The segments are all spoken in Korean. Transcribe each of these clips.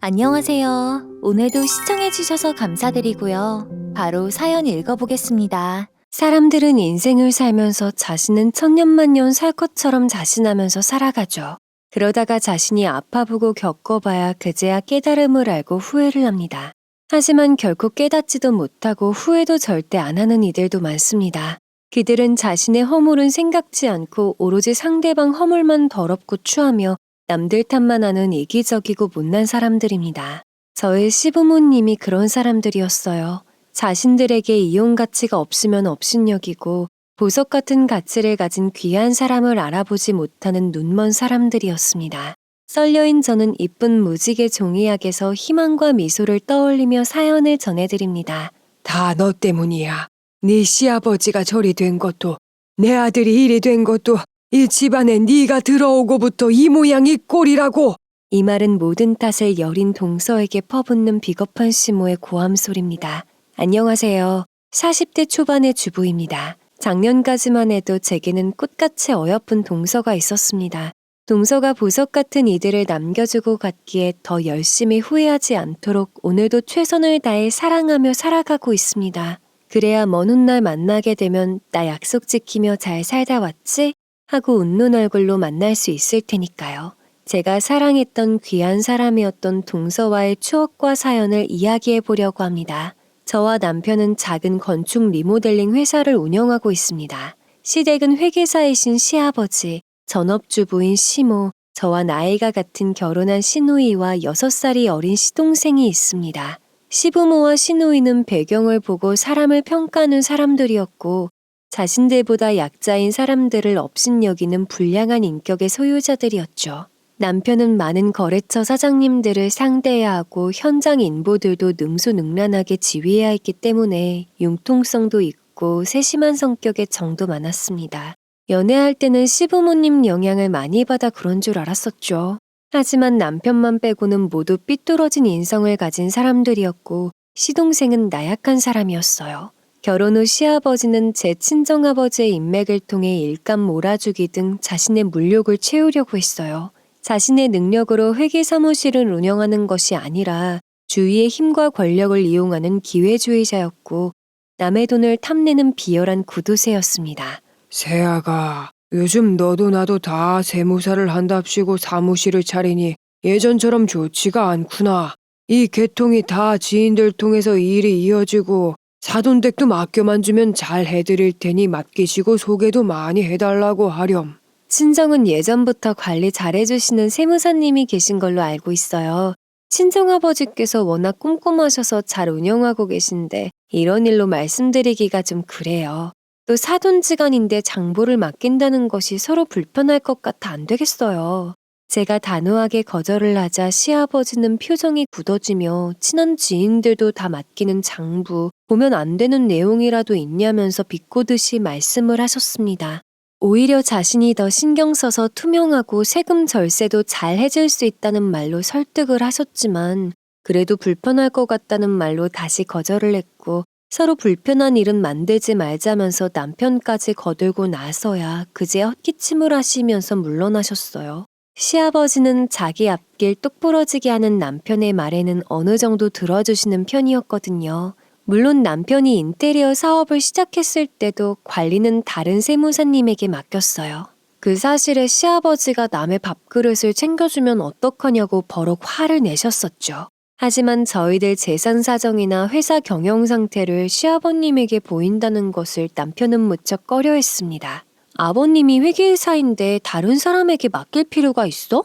안녕하세요. 오늘도 시청해주셔서 감사드리고요. 바로 사연 읽어보겠습니다. 사람들은 인생을 살면서 자신은 천년만년 살 것처럼 자신하면서 살아가죠. 그러다가 자신이 아파보고 겪어봐야 그제야 깨달음을 알고 후회를 합니다. 하지만 결코 깨닫지도 못하고 후회도 절대 안 하는 이들도 많습니다. 그들은 자신의 허물은 생각지 않고 오로지 상대방 허물만 더럽고 추하며 남들 탓만 하는 이기적이고 못난 사람들입니다. 저의 시부모님이 그런 사람들이었어요. 자신들에게 이용 가치가 없으면 업신여기고 보석 같은 가치를 가진 귀한 사람을 알아보지 못하는 눈먼 사람들이었습니다. 썰려인 저는 이쁜 무지개 종이약에서 희망과 미소를 떠올리며 사연을 전해드립니다. 다 너 때문이야. 네 시아버지가 저리 된 것도, 내 아들이 이리 된 것도 이 집안에 네가 들어오고부터 이 모양 이 꼴이라고. 이 말은 모든 탓을 여린 동서에게 퍼붓는 비겁한 시모의 고함 소리입니다. 안녕하세요. 40대 초반의 주부입니다. 작년까지만 해도 제게는 꽃같이 어여쁜 동서가 있었습니다. 동서가 보석 같은 이들을 남겨주고 갔기에 더 열심히 후회하지 않도록 오늘도 최선을 다해 사랑하며 살아가고 있습니다. 그래야 먼 훗날 만나게 되면 나 약속 지키며 잘 살다 왔지? 하고 웃는 얼굴로 만날 수 있을 테니까요. 제가 사랑했던 귀한 사람이었던 동서와의 추억과 사연을 이야기해 보려고 합니다. 저와 남편은 작은 건축 리모델링 회사를 운영하고 있습니다. 시댁은 회계사이신 시아버지, 전업주부인 시모, 저와 나이가 같은 결혼한 시누이와 6살이 어린 시동생이 있습니다. 시부모와 시누이는 배경을 보고 사람을 평가하는 사람들이었고 자신들보다 약자인 사람들을 업신여기는 불량한 인격의 소유자들이었죠. 남편은 많은 거래처 사장님들을 상대해야 하고 현장 인보들도 능수능란하게 지휘해야 했기 때문에 융통성도 있고 세심한 성격의 정도 많았습니다. 연애할 때는 시부모님 영향을 많이 받아 그런 줄 알았었죠. 하지만 남편만 빼고는 모두 삐뚤어진 인성을 가진 사람들이었고 시동생은 나약한 사람이었어요. 결혼 후 시아버지는 제 친정아버지의 인맥을 통해 일감 몰아주기 등 자신의 물욕을 채우려고 했어요. 자신의 능력으로 회계사무실을 운영하는 것이 아니라 주위의 힘과 권력을 이용하는 기회주의자였고 남의 돈을 탐내는 비열한 구두쇠였습니다. 세아가, 요즘 너도 나도 다 세무사를 한답시고 사무실을 차리니 예전처럼 좋지가 않구나. 이 계통이 다 지인들 통해서 일이 이어지고 사돈댁도 맡겨만 주면 잘 해드릴 테니 맡기시고 소개도 많이 해달라고 하렴. 친정은 예전부터 관리 잘해주시는 세무사님이 계신 걸로 알고 있어요. 친정아버지께서 워낙 꼼꼼하셔서 잘 운영하고 계신데 이런 일로 말씀드리기가 좀 그래요. 또 사돈지간인데 장보를 맡긴다는 것이 서로 불편할 것 같아 안 되겠어요. 제가 단호하게 거절을 하자 시아버지는 표정이 굳어지며 친한 지인들도 다 맡기는 장부, 보면 안 되는 내용이라도 있냐면서 비꼬듯이 말씀을 하셨습니다. 오히려 자신이 더 신경 써서 투명하고 세금 절세도 잘 해줄 수 있다는 말로 설득을 하셨지만 그래도 불편할 것 같다는 말로 다시 거절을 했고 서로 불편한 일은 만들지 말자면서 남편까지 거들고 나서야 그제 헛기침을 하시면서 물러나셨어요. 시아버지는 자기 앞길 똑부러지게 하는 남편의 말에는 어느 정도 들어주시는 편이었거든요. 물론 남편이 인테리어 사업을 시작했을 때도 관리는 다른 세무사님에게 맡겼어요. 그 사실에 시아버지가 남의 밥그릇을 챙겨주면 어떡하냐고 버럭 화를 내셨었죠. 하지만 저희들 재산 사정이나 회사 경영 상태를 시아버님에게 보인다는 것을 남편은 무척 꺼려했습니다. 아버님이 회계사인데 다른 사람에게 맡길 필요가 있어?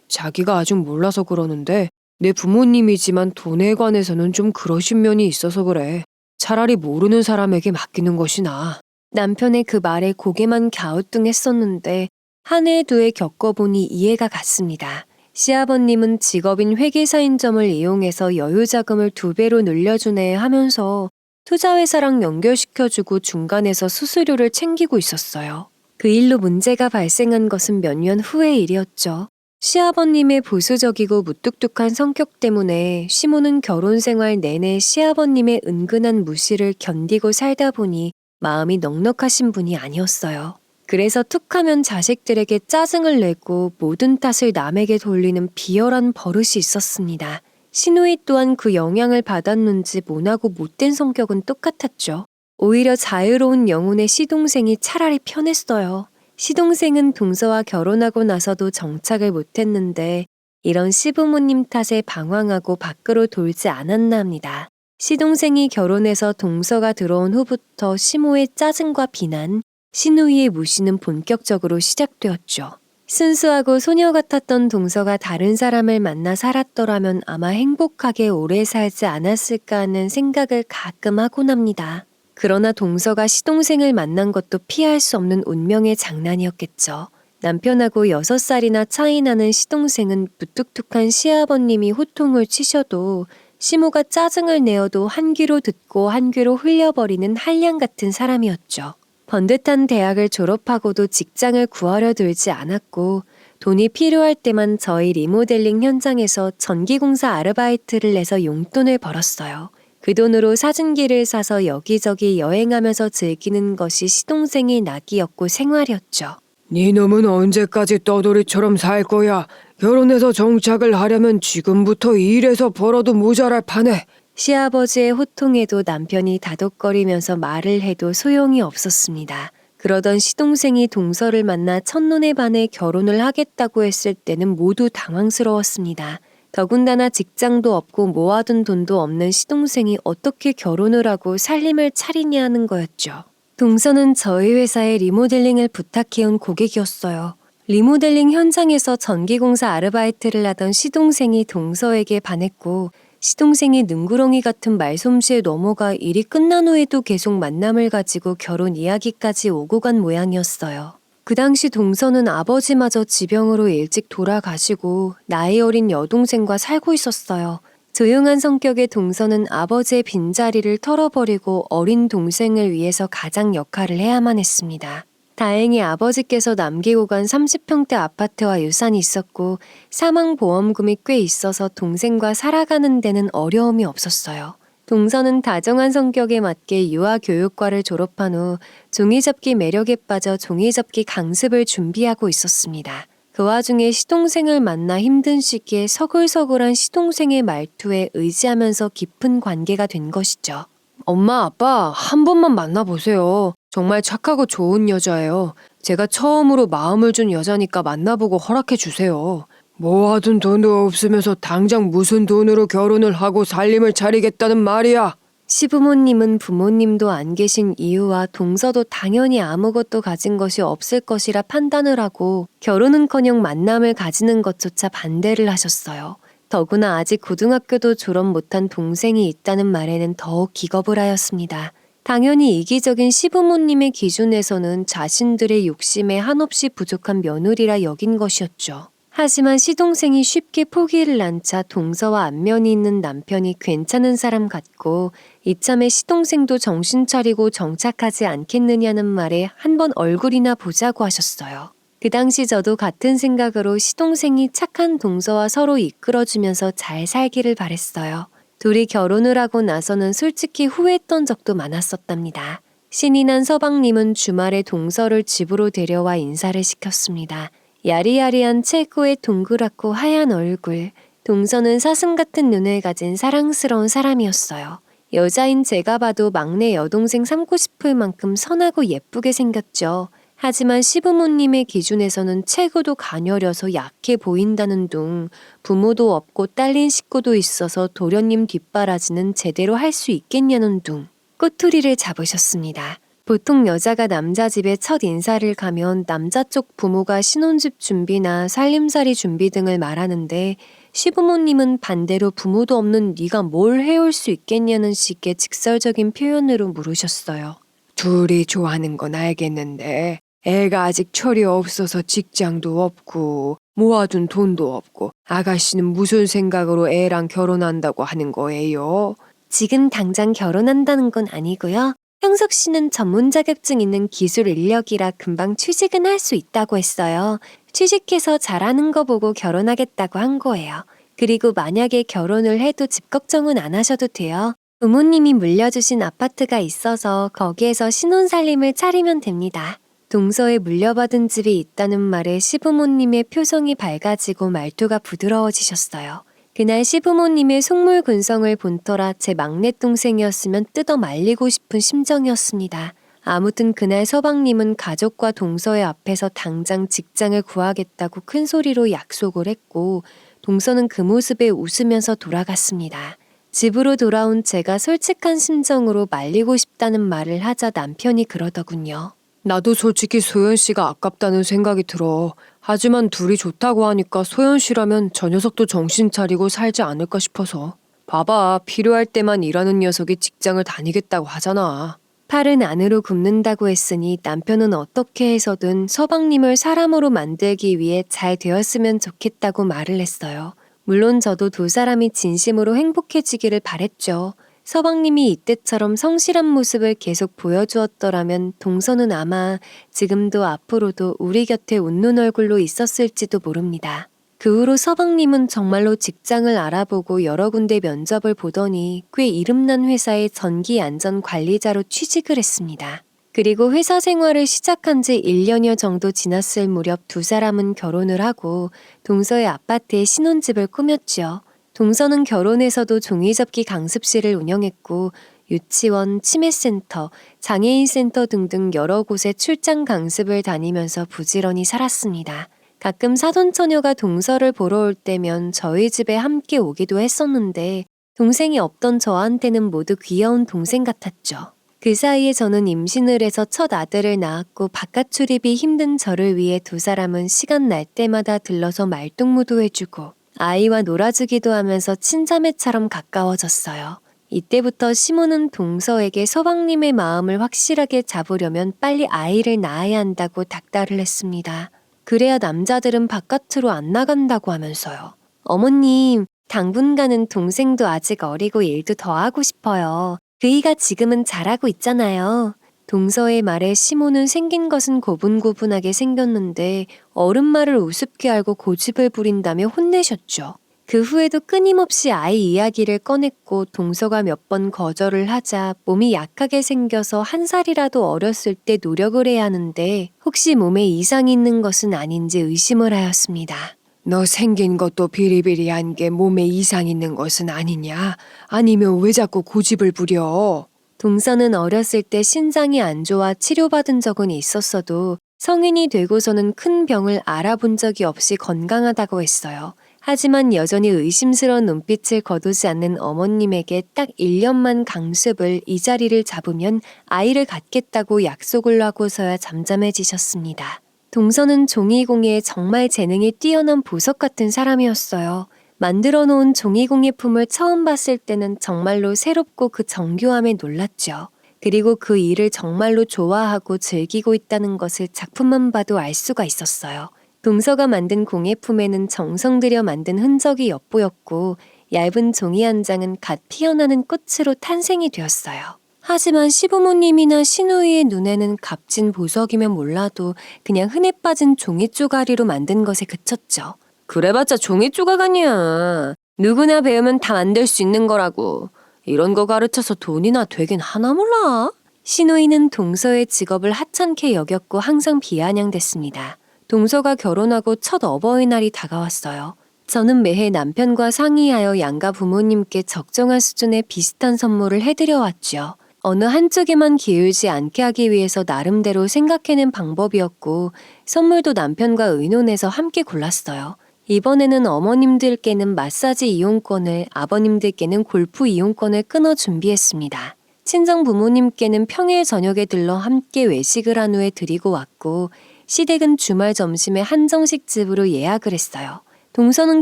자기가 아직 몰라서 그러는데 내 부모님이지만 돈에 관해서는 좀 그러신 면이 있어서 그래. 차라리 모르는 사람에게 맡기는 것이 나아. 남편의 그 말에 고개만 갸우뚱했었는데 한 해 두 해 겪어보니 이해가 갔습니다. 시아버님은 직업인 회계사인 점을 이용해서 여유자금을 2배로 늘려주네 하면서 투자회사랑 연결시켜주고 중간에서 수수료를 챙기고 있었어요. 그 일로 문제가 발생한 것은 몇 년 후의 일이었죠. 시아버님의 보수적이고 무뚝뚝한 성격 때문에 시모는 결혼 생활 내내 시아버님의 은근한 무시를 견디고 살다 보니 마음이 넉넉하신 분이 아니었어요. 그래서 툭하면 자식들에게 짜증을 내고 모든 탓을 남에게 돌리는 비열한 버릇이 있었습니다. 시누이 또한 그 영향을 받았는지 모나고 못된 성격은 똑같았죠. 오히려 자유로운 영혼의 시동생이 차라리 편했어요. 시동생은 동서와 결혼하고 나서도 정착을 못했는데 이런 시부모님 탓에 방황하고 밖으로 돌지 않았나 합니다. 시동생이 결혼해서 동서가 들어온 후부터 시모의 짜증과 비난, 시누이의 무시는 본격적으로 시작되었죠. 순수하고 소녀 같았던 동서가 다른 사람을 만나 살았더라면 아마 행복하게 오래 살지 않았을까 하는 생각을 가끔 하곤 합니다. 그러나 동서가 시동생을 만난 것도 피할 수 없는 운명의 장난이었겠죠. 남편하고 6살이나 차이 나는 시동생은 무뚝뚝한 시아버님이 호통을 치셔도 시모가 짜증을 내어도 한 귀로 듣고 한 귀로 흘려버리는 한량 같은 사람이었죠. 번듯한 대학을 졸업하고도 직장을 구하려 들지 않았고 돈이 필요할 때만 저희 리모델링 현장에서 전기공사 아르바이트를 내서 용돈을 벌었어요. 그 돈으로 사진기를 사서 여기저기 여행하면서 즐기는 것이 시동생의 낙이었고 생활이었죠. 네 놈은 언제까지 떠돌이처럼 살 거야? 결혼해서 정착을 하려면 지금부터 일해서 벌어도 모자랄 판에. 시아버지의 호통에도 남편이 다독거리면서 말을 해도 소용이 없었습니다. 그러던 시동생이 동서를 만나 첫눈에 반해 결혼을 하겠다고 했을 때는 모두 당황스러웠습니다. 더군다나 직장도 없고 모아둔 돈도 없는 시동생이 어떻게 결혼을 하고 살림을 차리냐 하는 거였죠. 동서는 저희 회사에 리모델링을 부탁해온 고객이었어요. 리모델링 현장에서 전기공사 아르바이트를 하던 시동생이 동서에게 반했고 시동생이 능구렁이 같은 말솜씨에 넘어가 일이 끝난 후에도 계속 만남을 가지고 결혼 이야기까지 오고 간 모양이었어요. 그 당시 동서는 아버지마저 지병으로 일찍 돌아가시고 나이 어린 여동생과 살고 있었어요. 조용한 성격의 동서는 아버지의 빈자리를 털어버리고 어린 동생을 위해서 가장 역할을 해야만 했습니다. 다행히 아버지께서 남기고 간 30평대 아파트와 유산이 있었고 사망보험금이 꽤 있어서 동생과 살아가는 데는 어려움이 없었어요. 동서는 다정한 성격에 맞게 유아교육과를 졸업한 후 종이접기 매력에 빠져 종이접기 강습을 준비하고 있었습니다. 그 와중에 시동생을 만나 힘든 시기에 서글서글한 시동생의 말투에 의지하면서 깊은 관계가 된 것이죠. 엄마, 아빠, 한 번만 만나보세요. 정말 착하고 좋은 여자예요. 제가 처음으로 마음을 준 여자니까 만나보고 허락해 주세요. 모아둔 돈도 없으면서 당장 무슨 돈으로 결혼을 하고 살림을 차리겠다는 말이야. 시부모님은 부모님도 안 계신 이유와 동서도 당연히 아무것도 가진 것이 없을 것이라 판단을 하고 결혼은커녕 만남을 가지는 것조차 반대를 하셨어요. 더구나 아직 고등학교도 졸업 못한 동생이 있다는 말에는 더욱 기겁을 하였습니다. 당연히 이기적인 시부모님의 기준에서는 자신들의 욕심에 한없이 부족한 며느리라 여긴 것이었죠. 하지만 시동생이 쉽게 포기를 않자 동서와 안면이 있는 남편이 괜찮은 사람 같고 이참에 시동생도 정신 차리고 정착하지 않겠느냐는 말에 한번 얼굴이나 보자고 하셨어요. 그 당시 저도 같은 생각으로 시동생이 착한 동서와 서로 이끌어주면서 잘 살기를 바랬어요. 둘이 결혼을 하고 나서는 솔직히 후회했던 적도 많았었답니다. 신이 난 서방님은 주말에 동서를 집으로 데려와 인사를 시켰습니다. 야리야리한 체구의 동그랗고 하얀 얼굴, 동서는 사슴 같은 눈을 가진 사랑스러운 사람이었어요. 여자인 제가 봐도 막내 여동생 삼고 싶을 만큼 선하고 예쁘게 생겼죠. 하지만 시부모님의 기준에서는 체구도 가녀려서 약해 보인다는 둥, 부모도 없고 딸린 식구도 있어서 도련님 뒷바라지는 제대로 할 수 있겠냐는 둥, 꼬투리를 잡으셨습니다. 보통 여자가 남자 집에 첫 인사를 가면 남자 쪽 부모가 신혼집 준비나 살림살이 준비 등을 말하는데 시부모님은 반대로 부모도 없는 네가 뭘 해올 수 있겠냐는 식의 직설적인 표현으로 물으셨어요. 둘이 좋아하는 건 알겠는데 애가 아직 철이 없어서 직장도 없고 모아둔 돈도 없고 아가씨는 무슨 생각으로 애랑 결혼한다고 하는 거예요? 지금 당장 결혼한다는 건 아니고요. 형석 씨는 전문 자격증 있는 기술 인력이라 금방 취직은 할 수 있다고 했어요. 취직해서 잘하는 거 보고 결혼하겠다고 한 거예요. 그리고 만약에 결혼을 해도 집 걱정은 안 하셔도 돼요. 부모님이 물려주신 아파트가 있어서 거기에서 신혼살림을 차리면 됩니다. 동서에 물려받은 집이 있다는 말에 시부모님의 표정이 밝아지고 말투가 부드러워지셨어요. 그날 시부모님의 속물근성을 본 터라 제 막내 동생이었으면 뜯어 말리고 싶은 심정이었습니다. 아무튼 그날 서방님은 가족과 동서의 앞에서 당장 직장을 구하겠다고 큰 소리로 약속을 했고 동서는 그 모습에 웃으면서 돌아갔습니다. 집으로 돌아온 제가 솔직한 심정으로 말리고 싶다는 말을 하자 남편이 그러더군요. 나도 솔직히 소연 씨가 아깝다는 생각이 들어. 하지만 둘이 좋다고 하니까 소연 씨라면 저 녀석도 정신 차리고 살지 않을까 싶어서. 봐봐, 필요할 때만 일하는 녀석이 직장을 다니겠다고 하잖아. 팔은 안으로 굽는다고 했으니 남편은 어떻게 해서든 서방님을 사람으로 만들기 위해 잘 되었으면 좋겠다고 말을 했어요. 물론 저도 두 사람이 진심으로 행복해지기를 바랬죠. 서방님이 이때처럼 성실한 모습을 계속 보여주었더라면 동서는 아마 지금도 앞으로도 우리 곁에 웃는 얼굴로 있었을지도 모릅니다. 그 후로 서방님은 정말로 직장을 알아보고 여러 군데 면접을 보더니 꽤 이름난 회사의 전기안전관리자로 취직을 했습니다. 그리고 회사 생활을 시작한 지 1년여 정도 지났을 무렵 두 사람은 결혼을 하고 동서의 아파트에 신혼집을 꾸몄죠. 동서는 결혼해서도 종이접기 강습실을 운영했고 유치원, 치매센터, 장애인센터 등등 여러 곳에 출장 강습을 다니면서 부지런히 살았습니다. 가끔 사돈처녀가 동서를 보러 올 때면 저희 집에 함께 오기도 했었는데 동생이 없던 저한테는 모두 귀여운 동생 같았죠. 그 사이에 저는 임신을 해서 첫 아들을 낳았고 바깥 출입이 힘든 저를 위해 두 사람은 시간 날 때마다 들러서 말동무도 해주고 아이와 놀아주기도 하면서 친자매처럼 가까워졌어요. 이때부터 시모는 동서에게 서방님의 마음을 확실하게 잡으려면 빨리 아이를 낳아야 한다고 닥달을 했습니다. 그래야 남자들은 바깥으로 안 나간다고 하면서요. 어머님, 당분간은 동생도 아직 어리고 일도 더 하고 싶어요. 그이가 지금은 잘하고 있잖아요. 동서의 말에 시모는 생긴 것은 고분고분하게 생겼는데 어른 말을 우습게 알고 고집을 부린다며 혼내셨죠. 그 후에도 끊임없이 아이 이야기를 꺼냈고 동서가 몇 번 거절을 하자 몸이 약하게 생겨서 한 살이라도 어렸을 때 노력을 해야 하는데 혹시 몸에 이상이 있는 것은 아닌지 의심을 하였습니다. 너 생긴 것도 비리비리한 게 몸에 이상 있는 것은 아니냐? 아니면 왜 자꾸 고집을 부려? 동서는 어렸을 때 신장이 안 좋아 치료받은 적은 있었어도 성인이 되고서는 큰 병을 알아본 적이 없이 건강하다고 했어요. 하지만 여전히 의심스러운 눈빛을 거두지 않는 어머님에게 딱 1년만 강습을 이 자리를 잡으면 아이를 갖겠다고 약속을 하고서야 잠잠해지셨습니다. 동서는 종이공예에 정말 재능이 뛰어난 보석 같은 사람이었어요. 만들어 놓은 종이공예품을 처음 봤을 때는 정말로 새롭고 그 정교함에 놀랐죠. 그리고 그 일을 정말로 좋아하고 즐기고 있다는 것을 작품만 봐도 알 수가 있었어요. 동서가 만든 공예품에는 정성 들여 만든 흔적이 엿보였고 얇은 종이 한 장은 갓 피어나는 꽃으로 탄생이 되었어요. 하지만 시부모님이나 시누이의 눈에는 값진 보석이면 몰라도 그냥 흔해 빠진 종이 쪼가리로 만든 것에 그쳤죠. 그래봤자 종이 조각 아니야. 누구나 배우면 다 만들 수 있는 거라고. 이런 거 가르쳐서 돈이나 되긴 하나 몰라. 시누이는 동서의 직업을 하찮게 여겼고 항상 비아냥댔습니다. 동서가 결혼하고 첫 어버이날이 다가왔어요. 저는 매해 남편과 상의하여 양가 부모님께 적정한 수준의 비슷한 선물을 해드려 왔죠. 어느 한쪽에만 기울지 않게 하기 위해서 나름대로 생각해낸 방법이었고 선물도 남편과 의논해서 함께 골랐어요. 이번에는 어머님들께는 마사지 이용권을, 아버님들께는 골프 이용권을 끊어 준비했습니다. 친정 부모님께는 평일 저녁에 들러 함께 외식을 한 후에 드리고 왔고 시댁은 주말 점심에 한정식 집으로 예약을 했어요. 동서는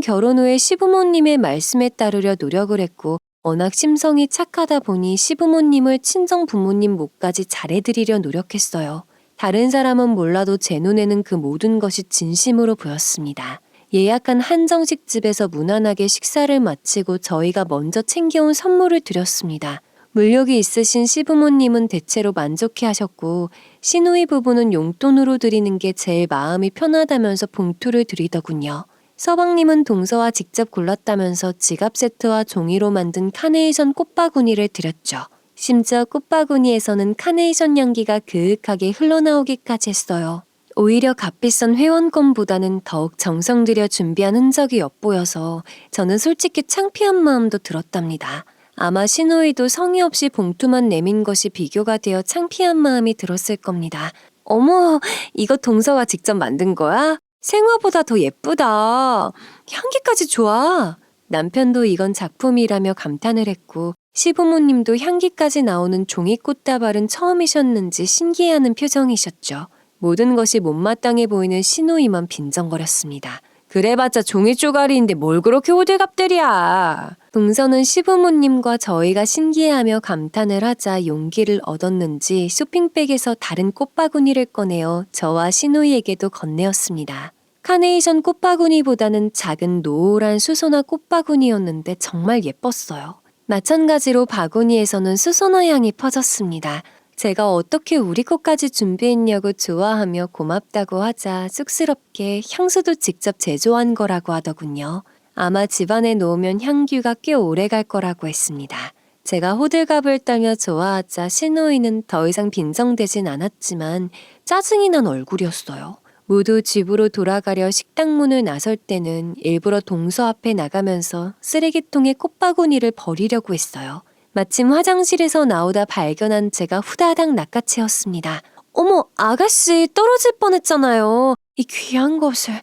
결혼 후에 시부모님의 말씀에 따르려 노력을 했고 워낙 심성이 착하다 보니 시부모님을 친정 부모님 몫까지 잘해드리려 노력했어요. 다른 사람은 몰라도 제 눈에는 그 모든 것이 진심으로 보였습니다. 예약한 한정식 집에서 무난하게 식사를 마치고 저희가 먼저 챙겨온 선물을 드렸습니다. 물욕이 있으신 시부모님은 대체로 만족해 하셨고 시누이 부부는 용돈으로 드리는 게 제일 마음이 편하다면서 봉투를 드리더군요. 서방님은 동서와 직접 골랐다면서 지갑 세트와 종이로 만든 카네이션 꽃바구니를 드렸죠. 심지어 꽃바구니에서는 카네이션 향기가 그윽하게 흘러나오기까지 했어요. 오히려 값비싼 회원권보다는 더욱 정성 들여 준비한 흔적이 엿보여서 저는 솔직히 창피한 마음도 들었답니다. 아마 신우이도 성의 없이 봉투만 내민 것이 비교가 되어 창피한 마음이 들었을 겁니다. 어머, 이거 동서가 직접 만든 거야? 생화보다 더 예쁘다. 향기까지 좋아. 남편도 이건 작품이라며 감탄을 했고 시부모님도 향기까지 나오는 종이 꽃다발은 처음이셨는지 신기해하는 표정이셨죠. 모든 것이 못마땅해 보이는 신우이만 빈정거렸습니다. 그래봤자 종이 쪼가리인데 뭘 그렇게 호들갑들이야. 동서는 시부모님과 저희가 신기해하며 감탄을 하자 용기를 얻었는지 쇼핑백에서 다른 꽃바구니를 꺼내어 저와 신우이에게도 건네었습니다. 카네이션 꽃바구니보다는 작은 노란 수선화 꽃바구니였는데 정말 예뻤어요. 마찬가지로 바구니에서는 수선화 향이 퍼졌습니다. 제가 어떻게 우리 것까지 준비했냐고 좋아하며 고맙다고 하자 쑥스럽게 향수도 직접 제조한 거라고 하더군요. 아마 집안에 놓으면 향기가 꽤 오래 갈 거라고 했습니다. 제가 호들갑을 떨며 좋아하자 신우이는 더 이상 빈정대진 않았지만 짜증이 난 얼굴이었어요. 모두 집으로 돌아가려 식당 문을 나설 때는 일부러 동서 앞에 나가면서 쓰레기통에 꽃바구니를 버리려고 했어요. 마침 화장실에서 나오다 발견한 제가 후다닥 낚아채었습니다. 어머, 아가씨 떨어질 뻔했잖아요. 이 귀한 것을.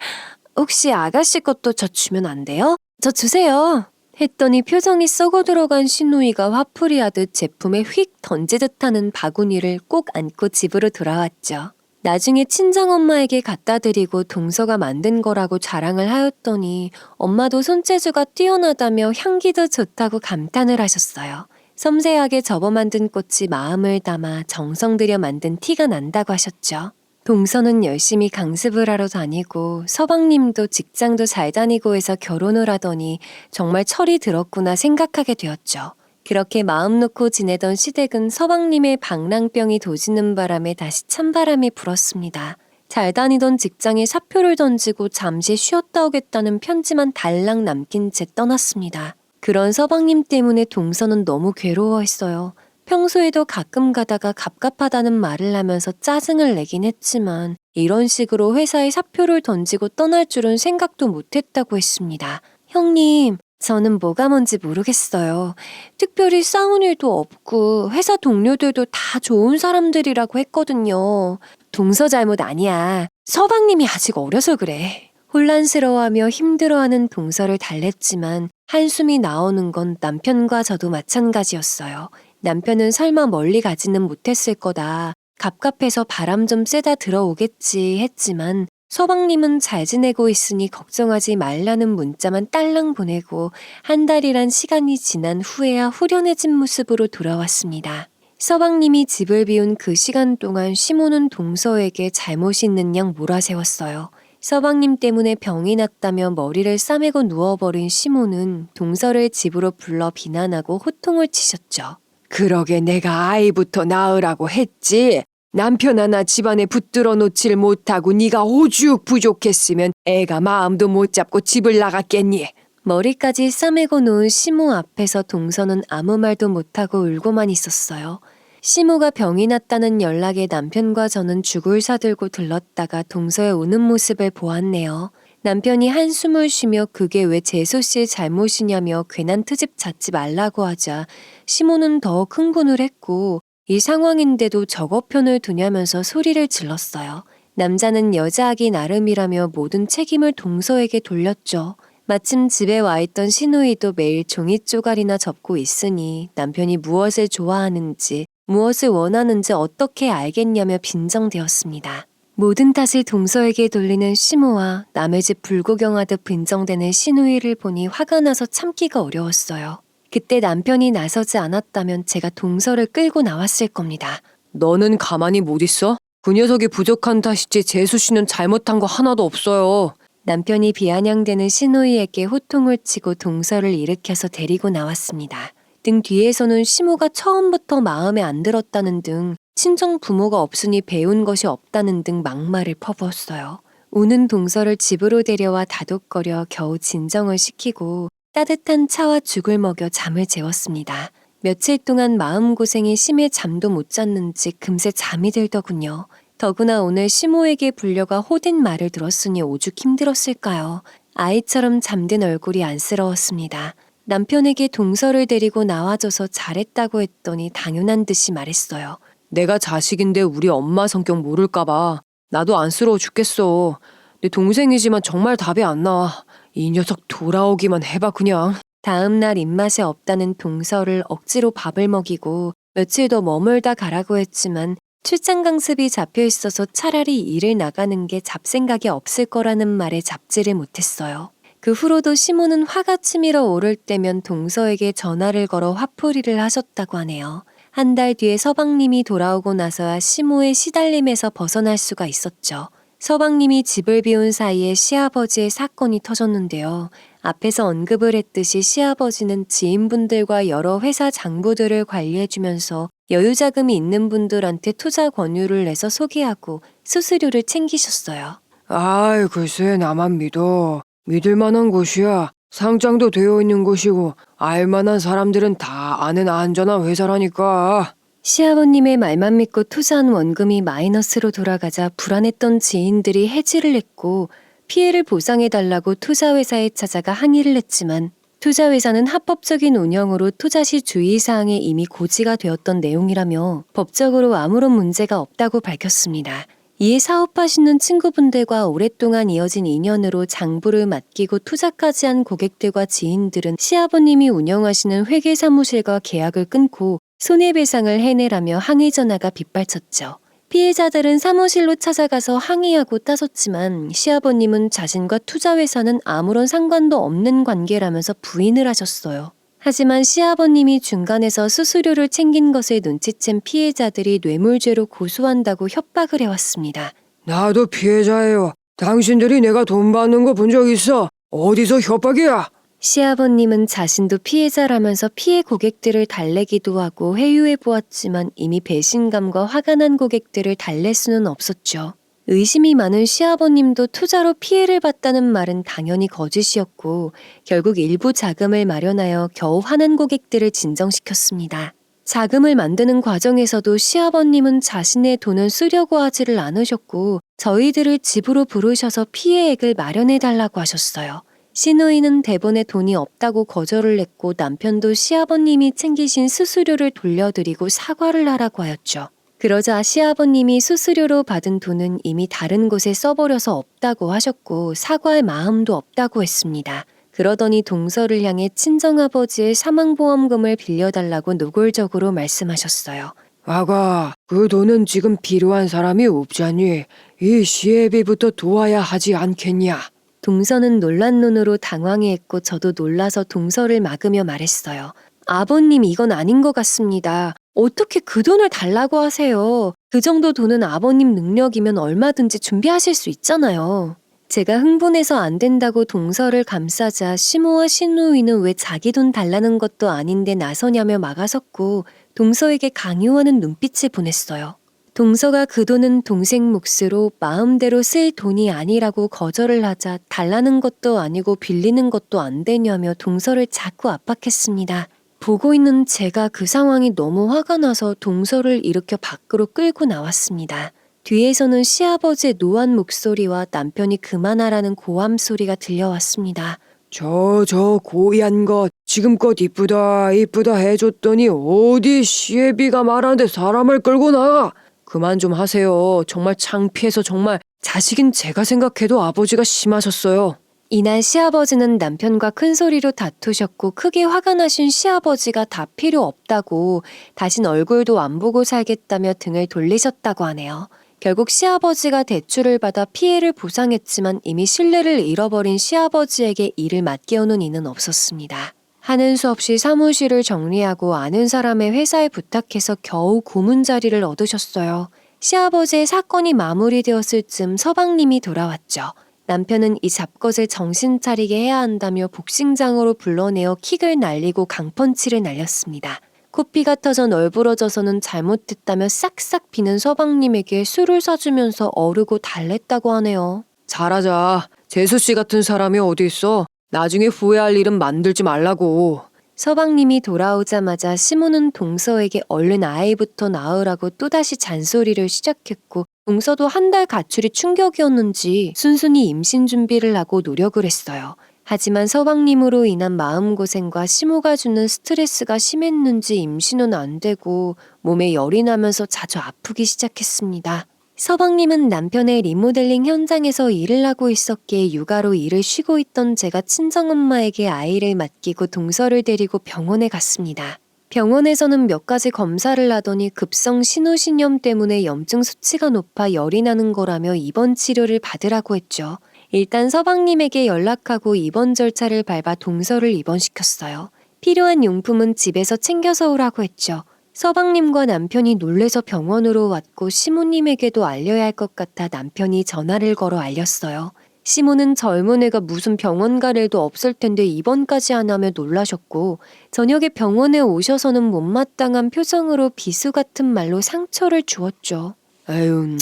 혹시 아가씨 것도 저 주면 안 돼요? 저 주세요. 했더니 표정이 썩어 들어간 신우이가 화풀이 하듯 제품에 휙 던지듯 하는 바구니를 꼭 안고 집으로 돌아왔죠. 나중에 친정엄마에게 갖다 드리고 동서가 만든 거라고 자랑을 하였더니 엄마도 손재주가 뛰어나다며 향기도 좋다고 감탄을 하셨어요. 섬세하게 접어 만든 꽃이 마음을 담아 정성 들여 만든 티가 난다고 하셨죠. 동서는 열심히 강습을 하러 다니고 서방님도 직장도 잘 다니고 해서 결혼을 하더니 정말 철이 들었구나 생각하게 되었죠. 그렇게 마음 놓고 지내던 시댁은 서방님의 방랑병이 도지는 바람에 다시 찬바람이 불었습니다. 잘 다니던 직장에 사표를 던지고 잠시 쉬었다 오겠다는 편지만 달랑 남긴 채 떠났습니다. 그런 서방님 때문에 동서는 너무 괴로워했어요. 평소에도 가끔 가다가 갑갑하다는 말을 하면서 짜증을 내긴 했지만 이런 식으로 회사에 사표를 던지고 떠날 줄은 생각도 못했다고 했습니다. 형님, 저는 뭐가 뭔지 모르겠어요. 특별히 싸운 일도 없고 회사 동료들도 다 좋은 사람들이라고 했거든요. 동서 잘못 아니야. 서방님이 아직 어려서 그래. 혼란스러워하며 힘들어하는 동서를 달랬지만 한숨이 나오는 건 남편과 저도 마찬가지였어요. 남편은 설마 멀리 가지는 못했을 거다. 갑갑해서 바람 좀 쐬다 들어오겠지 했지만 서방님은 잘 지내고 있으니 걱정하지 말라는 문자만 딸랑 보내고 한 달이란 시간이 지난 후에야 후련해진 모습으로 돌아왔습니다. 서방님이 집을 비운 그 시간 동안 시모는 동서에게 잘못이 있는 양 몰아세웠어요. 서방님 때문에 병이 났다며 머리를 싸매고 누워버린 시모는 동서를 집으로 불러 비난하고 호통을 치셨죠. 그러게 내가 아이부터 낳으라고 했지. 남편 하나 집안에 붙들어 놓질 못하고 네가 오죽 부족했으면 애가 마음도 못 잡고 집을 나갔겠니. 머리까지 싸매고 놓은 시모 앞에서 동서는 아무 말도 못하고 울고만 있었어요. 시모가 병이 났다는 연락에 남편과 저는 죽을 사들고 들렀다가 동서의 우는 모습을 보았네요. 남편이 한숨을 쉬며 그게 왜 재수씨의 잘못이냐며 괜한 트집 잡지 말라고 하자 시모는 더욱 흥분을 했고 이 상황인데도 저거 편을 두냐면서 소리를 질렀어요. 남자는 여자하기 나름이라며 모든 책임을 동서에게 돌렸죠. 마침 집에 와 있던 신우이도 매일 종이 쪼가리나 접고 있으니 남편이 무엇을 좋아하는지 무엇을 원하는지 어떻게 알겠냐며 빈정되었습니다. 모든 탓을 동서에게 돌리는 시모와 남의 집 불구경하듯 빈정대는 신우이를 보니 화가 나서 참기가 어려웠어요. 그때 남편이 나서지 않았다면 제가 동서를 끌고 나왔을 겁니다. 너는 가만히 못 있어? 그 녀석이 부족한 탓이지 재수 씨는 잘못한 거 하나도 없어요. 남편이 비아냥대는 신우이에게 호통을 치고 동서를 일으켜서 데리고 나왔습니다. 등 뒤에서는 시모가 처음부터 마음에 안 들었다는 등 친정 부모가 없으니 배운 것이 없다는 등 막말을 퍼부었어요. 우는 동서를 집으로 데려와 다독거려 겨우 진정을 시키고 따뜻한 차와 죽을 먹여 잠을 재웠습니다. 며칠 동안 마음고생이 심해 잠도 못 잤는지 금세 잠이 들더군요. 더구나 오늘 시모에게 불려가 호된 말을 들었으니 오죽 힘들었을까요. 아이처럼 잠든 얼굴이 안쓰러웠습니다. 남편에게 동서를 데리고 나와줘서 잘했다고 했더니 당연한 듯이 말했어요. 내가 자식인데 우리 엄마 성격 모를까봐 나도 안쓰러워 죽겠어. 내 동생이지만 정말 답이 안 나와. 이 녀석 돌아오기만 해봐 그냥. 다음 날 입맛에 없다는 동서를 억지로 밥을 먹이고 며칠 더 머물다 가라고 했지만 출장 강습이 잡혀 있어서 차라리 일을 나가는 게 잡생각이 없을 거라는 말에 잡지를 못했어요. 그 후로도 시모는 화가 치밀어 오를 때면 동서에게 전화를 걸어 화풀이를 하셨다고 하네요. 한 달 뒤에 서방님이 돌아오고 나서야 시모의 시달림에서 벗어날 수가 있었죠. 서방님이 집을 비운 사이에 시아버지의 사건이 터졌는데요. 앞에서 언급을 했듯이 시아버지는 지인분들과 여러 회사 장부들을 관리해주면서 여유자금이 있는 분들한테 투자 권유를 내서 소개하고 수수료를 챙기셨어요. 아이 글쎄 나만 믿어. 믿을 만한 곳이야. 상장도 되어 있는 곳이고 알만한 사람들은 다 아는 안전한 회사라니까. 시아버님의 말만 믿고 투자한 원금이 마이너스로 돌아가자 불안했던 지인들이 해지를 했고 피해를 보상해달라고 투자회사에 찾아가 항의를 했지만 투자회사는 합법적인 운영으로 투자 시 주의사항에 이미 고지가 되었던 내용이라며 법적으로 아무런 문제가 없다고 밝혔습니다. 이에 사업하시는 친구분들과 오랫동안 이어진 인연으로 장부를 맡기고 투자까지 한 고객들과 지인들은 시아버님이 운영하시는 회계사무실과 계약을 끊고 손해배상을 해내라며 항의 전화가 빗발쳤죠. 피해자들은 사무실로 찾아가서 항의하고 따졌지만 시아버님은 자신과 투자회사는 아무런 상관도 없는 관계라면서 부인을 하셨어요. 하지만 시아버님이 중간에서 수수료를 챙긴 것을 눈치챈 피해자들이 뇌물죄로 고소한다고 협박을 해왔습니다. 나도 피해자예요. 당신들이 내가 돈 받는 거 본 적 있어? 어디서 협박이야? 시아버님은 자신도 피해자라면서 피해 고객들을 달래기도 하고 회유해 보았지만 이미 배신감과 화가 난 고객들을 달랠 수는 없었죠. 의심이 많은 시아버님도 투자로 피해를 봤다는 말은 당연히 거짓이었고 결국 일부 자금을 마련하여 겨우 화난 고객들을 진정시켰습니다. 자금을 만드는 과정에서도 시아버님은 자신의 돈은 쓰려고 하지를 않으셨고 저희들을 집으로 부르셔서 피해액을 마련해달라고 하셨어요. 시누이는 대본에 돈이 없다고 거절을 했고 남편도 시아버님이 챙기신 수수료를 돌려드리고 사과를 하라고 하였죠. 그러자 시아버님이 수수료로 받은 돈은 이미 다른 곳에 써버려서 없다고 하셨고 사과할 마음도 없다고 했습니다. 그러더니 동서를 향해 친정아버지의 사망보험금을 빌려달라고 노골적으로 말씀하셨어요. 아가, 그 돈은 지금 필요한 사람이 없잖니. 이 시애비부터 도와야 하지 않겠냐? 동서는 놀란 눈으로 당황해했고 저도 놀라서 동서를 막으며 말했어요. 아버님 이건 아닌 것 같습니다. 어떻게 그 돈을 달라고 하세요? 그 정도 돈은 아버님 능력이면 얼마든지 준비하실 수 있잖아요. 제가 흥분해서 안 된다고 동서를 감싸자 시모와 시누이는 왜 자기 돈 달라는 것도 아닌데 나서냐며 막아섰고 동서에게 강요하는 눈빛을 보냈어요. 동서가 그 돈은 동생 몫으로 마음대로 쓸 돈이 아니라고 거절을 하자 달라는 것도 아니고 빌리는 것도 안 되냐며 동서를 자꾸 압박했습니다. 보고 있는 제가 그 상황이 너무 화가 나서 동서를 일으켜 밖으로 끌고 나왔습니다. 뒤에서는 시아버지의 노한 목소리와 남편이 그만하라는 고함 소리가 들려왔습니다. 저 고얀 것 지금껏 이쁘다 해줬더니 어디 시애비가 말하는데 사람을 끌고 나가. 그만 좀 하세요. 정말 창피해서 정말 자식인 제가 생각해도 아버지가 심하셨어요. 이날 시아버지는 남편과 큰 소리로 다투셨고 크게 화가 나신 시아버지가 다 필요 없다고 다신 얼굴도 안 보고 살겠다며 등을 돌리셨다고 하네요. 결국 시아버지가 대출을 받아 피해를 보상했지만 이미 신뢰를 잃어버린 시아버지에게 일을 맡겨오는 이는 없었습니다. 하는 수 없이 사무실을 정리하고 아는 사람의 회사에 부탁해서 겨우 고문 자리를 얻으셨어요. 시아버지의 사건이 마무리되었을 즈음 서방님이 돌아왔죠. 남편은 이 잡것을 정신 차리게 해야 한다며 복싱장으로 불러내어 킥을 날리고 강펀치를 날렸습니다. 코피가 터져 널브러져서는 잘못했다며 싹싹 비는 서방님에게 술을 사주면서 어르고 달랬다고 하네요. 잘하자. 재수씨 같은 사람이 어디 있어. 나중에 후회할 일은 만들지 말라고. 서방님이 돌아오자마자 시모는 동서에게 얼른 아이부터 낳으라고 또다시 잔소리를 시작했고 동서도 한 달 가출이 충격이었는지 순순히 임신 준비를 하고 노력을 했어요. 하지만 서방님으로 인한 마음고생과 시모가 주는 스트레스가 심했는지 임신은 안 되고 몸에 열이 나면서 자주 아프기 시작했습니다. 서방님은 남편의 리모델링 현장에서 일을 하고 있었기에 육아로 일을 쉬고 있던 제가 친정엄마에게 아이를 맡기고 동서를 데리고 병원에 갔습니다. 병원에서는 몇 가지 검사를 하더니 급성 신우신염 때문에 염증 수치가 높아 열이 나는 거라며 입원 치료를 받으라고 했죠. 일단 서방님에게 연락하고 입원 절차를 밟아 동서를 입원시켰어요. 필요한 용품은 집에서 챙겨서 오라고 했죠. 서방님과 남편이 놀래서 병원으로 왔고 시모님에게도 알려야 할 것 같아 남편이 전화를 걸어 알렸어요. 시모는 젊은 애가 무슨 병원 갈 일도 없을 텐데 입원까지 하냐며 놀라셨고 저녁에 병원에 오셔서는 못마땅한 표정으로 비수 같은 말로 상처를 주었죠. 아유,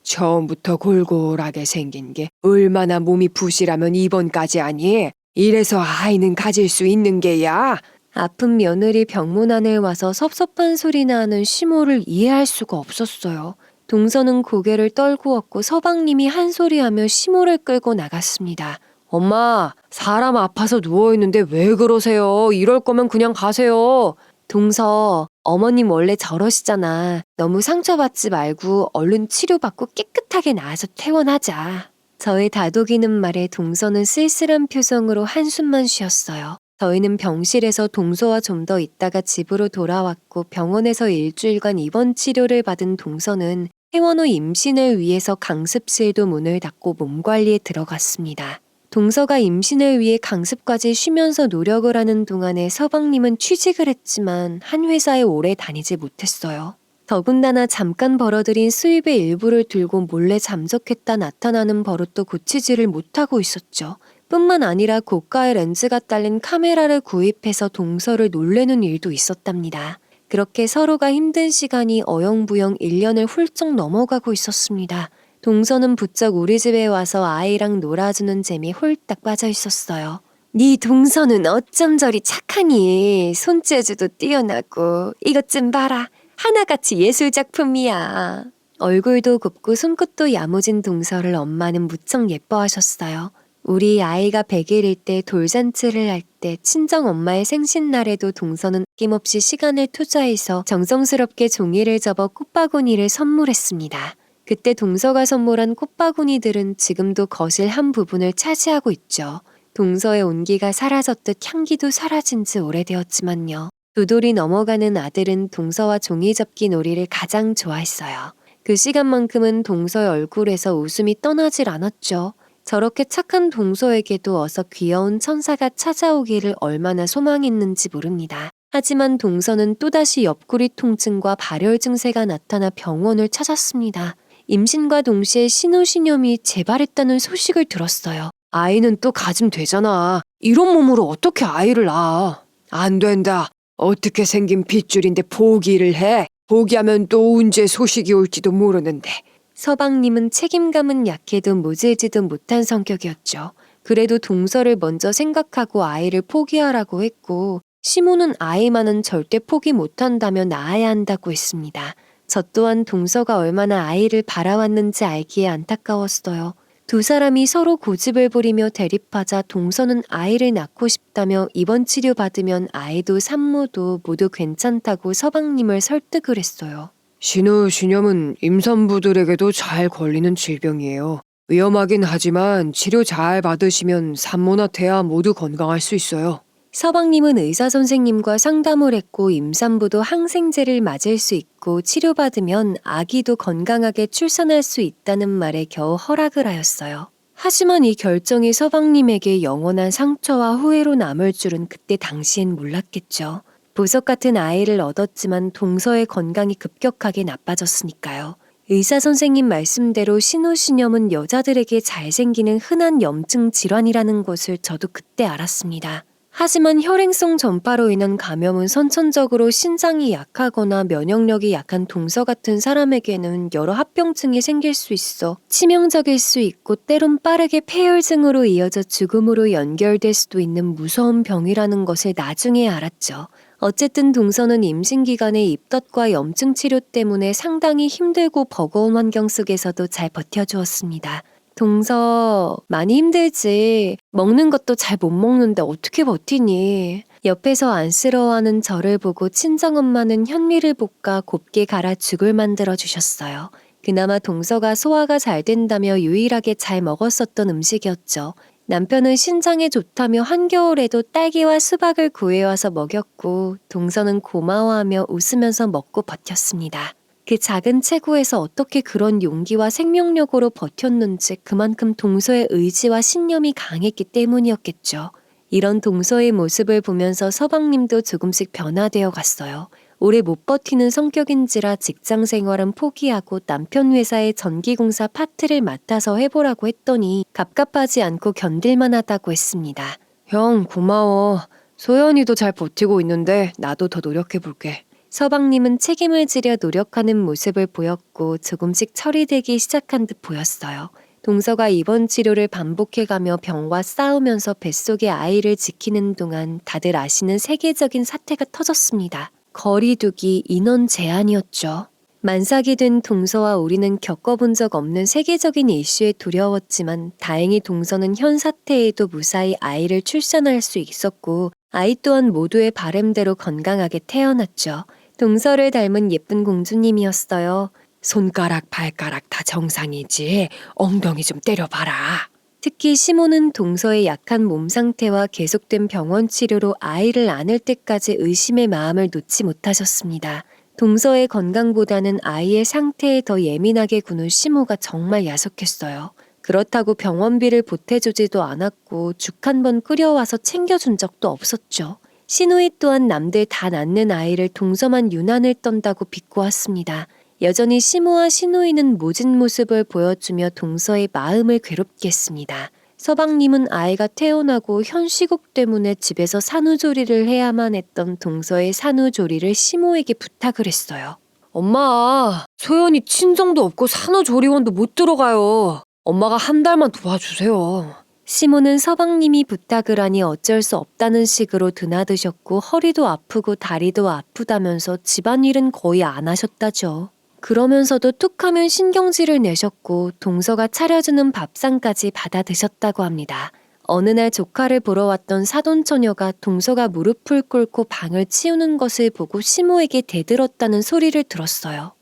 처음부터 골골하게 생긴 게 얼마나 몸이 부실하면 입원까지 하니? 이래서 아이는 가질 수 있는 게야. 아픈 며느리 병문안에 와서 섭섭한 소리나 하는 시모를 이해할 수가 없었어요. 동서는 고개를 떨구었고 서방님이 한 소리하며 시모를 끌고 나갔습니다. 엄마, 사람 아파서 누워있는데 왜 그러세요? 이럴 거면 그냥 가세요. 동서, 어머님 원래 저러시잖아. 너무 상처받지 말고 얼른 치료받고 깨끗하게 나아서 퇴원하자. 저의 다독이는 말에 동서는 쓸쓸한 표정으로 한숨만 쉬었어요. 저희는 병실에서 동서와 좀 더 있다가 집으로 돌아왔고 병원에서 일주일간 입원 치료를 받은 동서는 퇴원 후 임신을 위해서 강습실도 문을 닫고 몸 관리에 들어갔습니다. 동서가 임신을 위해 강습까지 쉬면서 노력을 하는 동안에 서방님은 취직을 했지만 한 회사에 오래 다니지 못했어요. 더군다나 잠깐 벌어들인 수입의 일부를 들고 몰래 잠적했다 나타나는 버릇도 고치지를 못하고 있었죠. 뿐만 아니라 고가의 렌즈가 딸린 카메라를 구입해서 동서를 놀래는 일도 있었답니다. 그렇게 서로가 힘든 시간이 어영부영 1년을 훌쩍 넘어가고 있었습니다. 동서는 부쩍 우리 집에 와서 아이랑 놀아주는 재미에 홀딱 빠져 있었어요. 네 동서는 어쩜 저리 착하니. 손재주도 뛰어나고 이것 좀 봐라. 하나같이 예술작품이야. 얼굴도 곱고 손끝도 야무진 동서를 엄마는 무척 예뻐하셨어요. 우리 아이가 100일일 때 돌잔치를 할 때 친정엄마의 생신날에도 동서는 아낌없이 시간을 투자해서 정성스럽게 종이를 접어 꽃바구니를 선물했습니다. 그때 동서가 선물한 꽃바구니들은 지금도 거실 한 부분을 차지하고 있죠. 동서의 온기가 사라졌듯 향기도 사라진 지 오래되었지만요. 두 돌이 넘어가는 아들은 동서와 종이접기 놀이를 가장 좋아했어요. 그 시간만큼은 동서의 얼굴에서 웃음이 떠나질 않았죠. 저렇게 착한 동서에게도 어서 귀여운 천사가 찾아오기를 얼마나 소망했는지 모릅니다. 하지만 동서는 또다시 옆구리 통증과 발열 증세가 나타나 병원을 찾았습니다. 임신과 동시에 신우신염이 재발했다는 소식을 들었어요. 아이는 또 가지면 되잖아. 이런 몸으로 어떻게 아이를 낳아? 안 된다. 어떻게 생긴 핏줄인데 포기를 해? 포기하면 또 언제 소식이 올지도 모르는데. 서방님은 책임감은 약해도 모질지도 못한 성격이었죠. 그래도 동서를 먼저 생각하고 아이를 포기하라고 했고 시모는 아이만은 절대 포기 못한다며 낳아야 한다고 했습니다. 저 또한 동서가 얼마나 아이를 바라왔는지 알기에 안타까웠어요. 두 사람이 서로 고집을 부리며 대립하자 동서는 아이를 낳고 싶다며 입원 치료받으면 아이도 산모도 모두 괜찮다고 서방님을 설득을 했어요. 신우신염은 임산부들에게도 잘 걸리는 질병이에요. 위험하긴 하지만 치료 잘 받으시면 산모나 태아 모두 건강할 수 있어요. 서방님은 의사 선생님과 상담을 했고 임산부도 항생제를 맞을 수 있고 치료받으면 아기도 건강하게 출산할 수 있다는 말에 겨우 허락을 하였어요. 하지만 이 결정이 서방님에게 영원한 상처와 후회로 남을 줄은 그때 당시엔 몰랐겠죠. 보석 같은 아이를 얻었지만 동서의 건강이 급격하게 나빠졌으니까요. 의사 선생님 말씀대로 신우신염은 여자들에게 잘 생기는 흔한 염증 질환이라는 것을 저도 그때 알았습니다. 하지만 혈행성 전파로 인한 감염은 선천적으로 신장이 약하거나 면역력이 약한 동서 같은 사람에게는 여러 합병증이 생길 수 있어 치명적일 수 있고 때론 빠르게 폐혈증으로 이어져 죽음으로 연결될 수도 있는 무서운 병이라는 것을 나중에 알았죠. 어쨌든 동서는 임신 기간에 입덧과 염증 치료 때문에 상당히 힘들고 버거운 환경 속에서도 잘 버텨주었습니다. 동서, 많이 힘들지. 먹는 것도 잘 못 먹는데 어떻게 버티니? 옆에서 안쓰러워하는 저를 보고 친정엄마는 현미를 볶아 곱게 갈아 죽을 만들어 주셨어요. 그나마 동서가 소화가 잘 된다며 유일하게 잘 먹었었던 음식이었죠. 남편은 신장에 좋다며 한겨울에도 딸기와 수박을 구해와서 먹였고 동서는 고마워하며 웃으면서 먹고 버텼습니다. 그 작은 체구에서 어떻게 그런 용기와 생명력으로 버텼는지 그만큼 동서의 의지와 신념이 강했기 때문이었겠죠. 이런 동서의 모습을 보면서 서방님도 조금씩 변화되어 갔어요. 오래 못 버티는 성격인지라 직장 생활은 포기하고 남편 회사의 전기공사 파트를 맡아서 해보라고 했더니 갑갑하지 않고 견딜만 하다고 했습니다. 형, 고마워. 소연이도 잘 버티고 있는데 나도 더 노력해볼게. 서방님은 책임을 지려 노력하는 모습을 보였고 조금씩 처리되기 시작한 듯 보였어요. 동서가 입원 치료를 반복해가며 병과 싸우면서 뱃속의 아이를 지키는 동안 다들 아시는 세계적인 사태가 터졌습니다. 거리두기 인원 제한이었죠. 만삭이 된 동서와 우리는 겪어본 적 없는 세계적인 이슈에 두려웠지만 다행히 동서는 현 사태에도 무사히 아이를 출산할 수 있었고 아이 또한 모두의 바램대로 건강하게 태어났죠. 동서를 닮은 예쁜 공주님이었어요. 손가락, 발가락 다 정상이지. 엉덩이 좀 때려봐라. 특히 시모는 동서의 약한 몸 상태와 계속된 병원 치료로 아이를 안을 때까지 의심의 마음을 놓지 못하셨습니다. 동서의 건강보다는 아이의 상태에 더 예민하게 구는 시모가 정말 야속했어요. 그렇다고 병원비를 보태주지도 않았고 죽 한 번 끓여와서 챙겨준 적도 없었죠. 시누이 또한 남들 다 낳는 아이를 동서만 유난을 떤다고 비꼬았습니다. 여전히 시모와 시누이는 모진 모습을 보여주며 동서의 마음을 괴롭게 했습니다. 서방님은 아이가 태어나고 현 시국 때문에 집에서 산후조리를 해야만 했던 동서의 산후조리를 시모에게 부탁을 했어요. 엄마, 소연이 친정도 없고 산후조리원도 못 들어가요. 엄마가 한 달만 도와주세요. 시모는 서방님이 부탁을 하니 어쩔 수 없다는 식으로 드나드셨고 허리도 아프고 다리도 아프다면서 집안일은 거의 안 하셨다죠. 그러면서도 툭하면 신경질을 내셨고 동서가 차려주는 밥상까지 받아 드셨다고 합니다. 어느 날 조카를 보러 왔던 사돈처녀가 동서가 무릎을 꿇고 방을 치우는 것을 보고 시모에게 대들었다는 소리를 들었어요.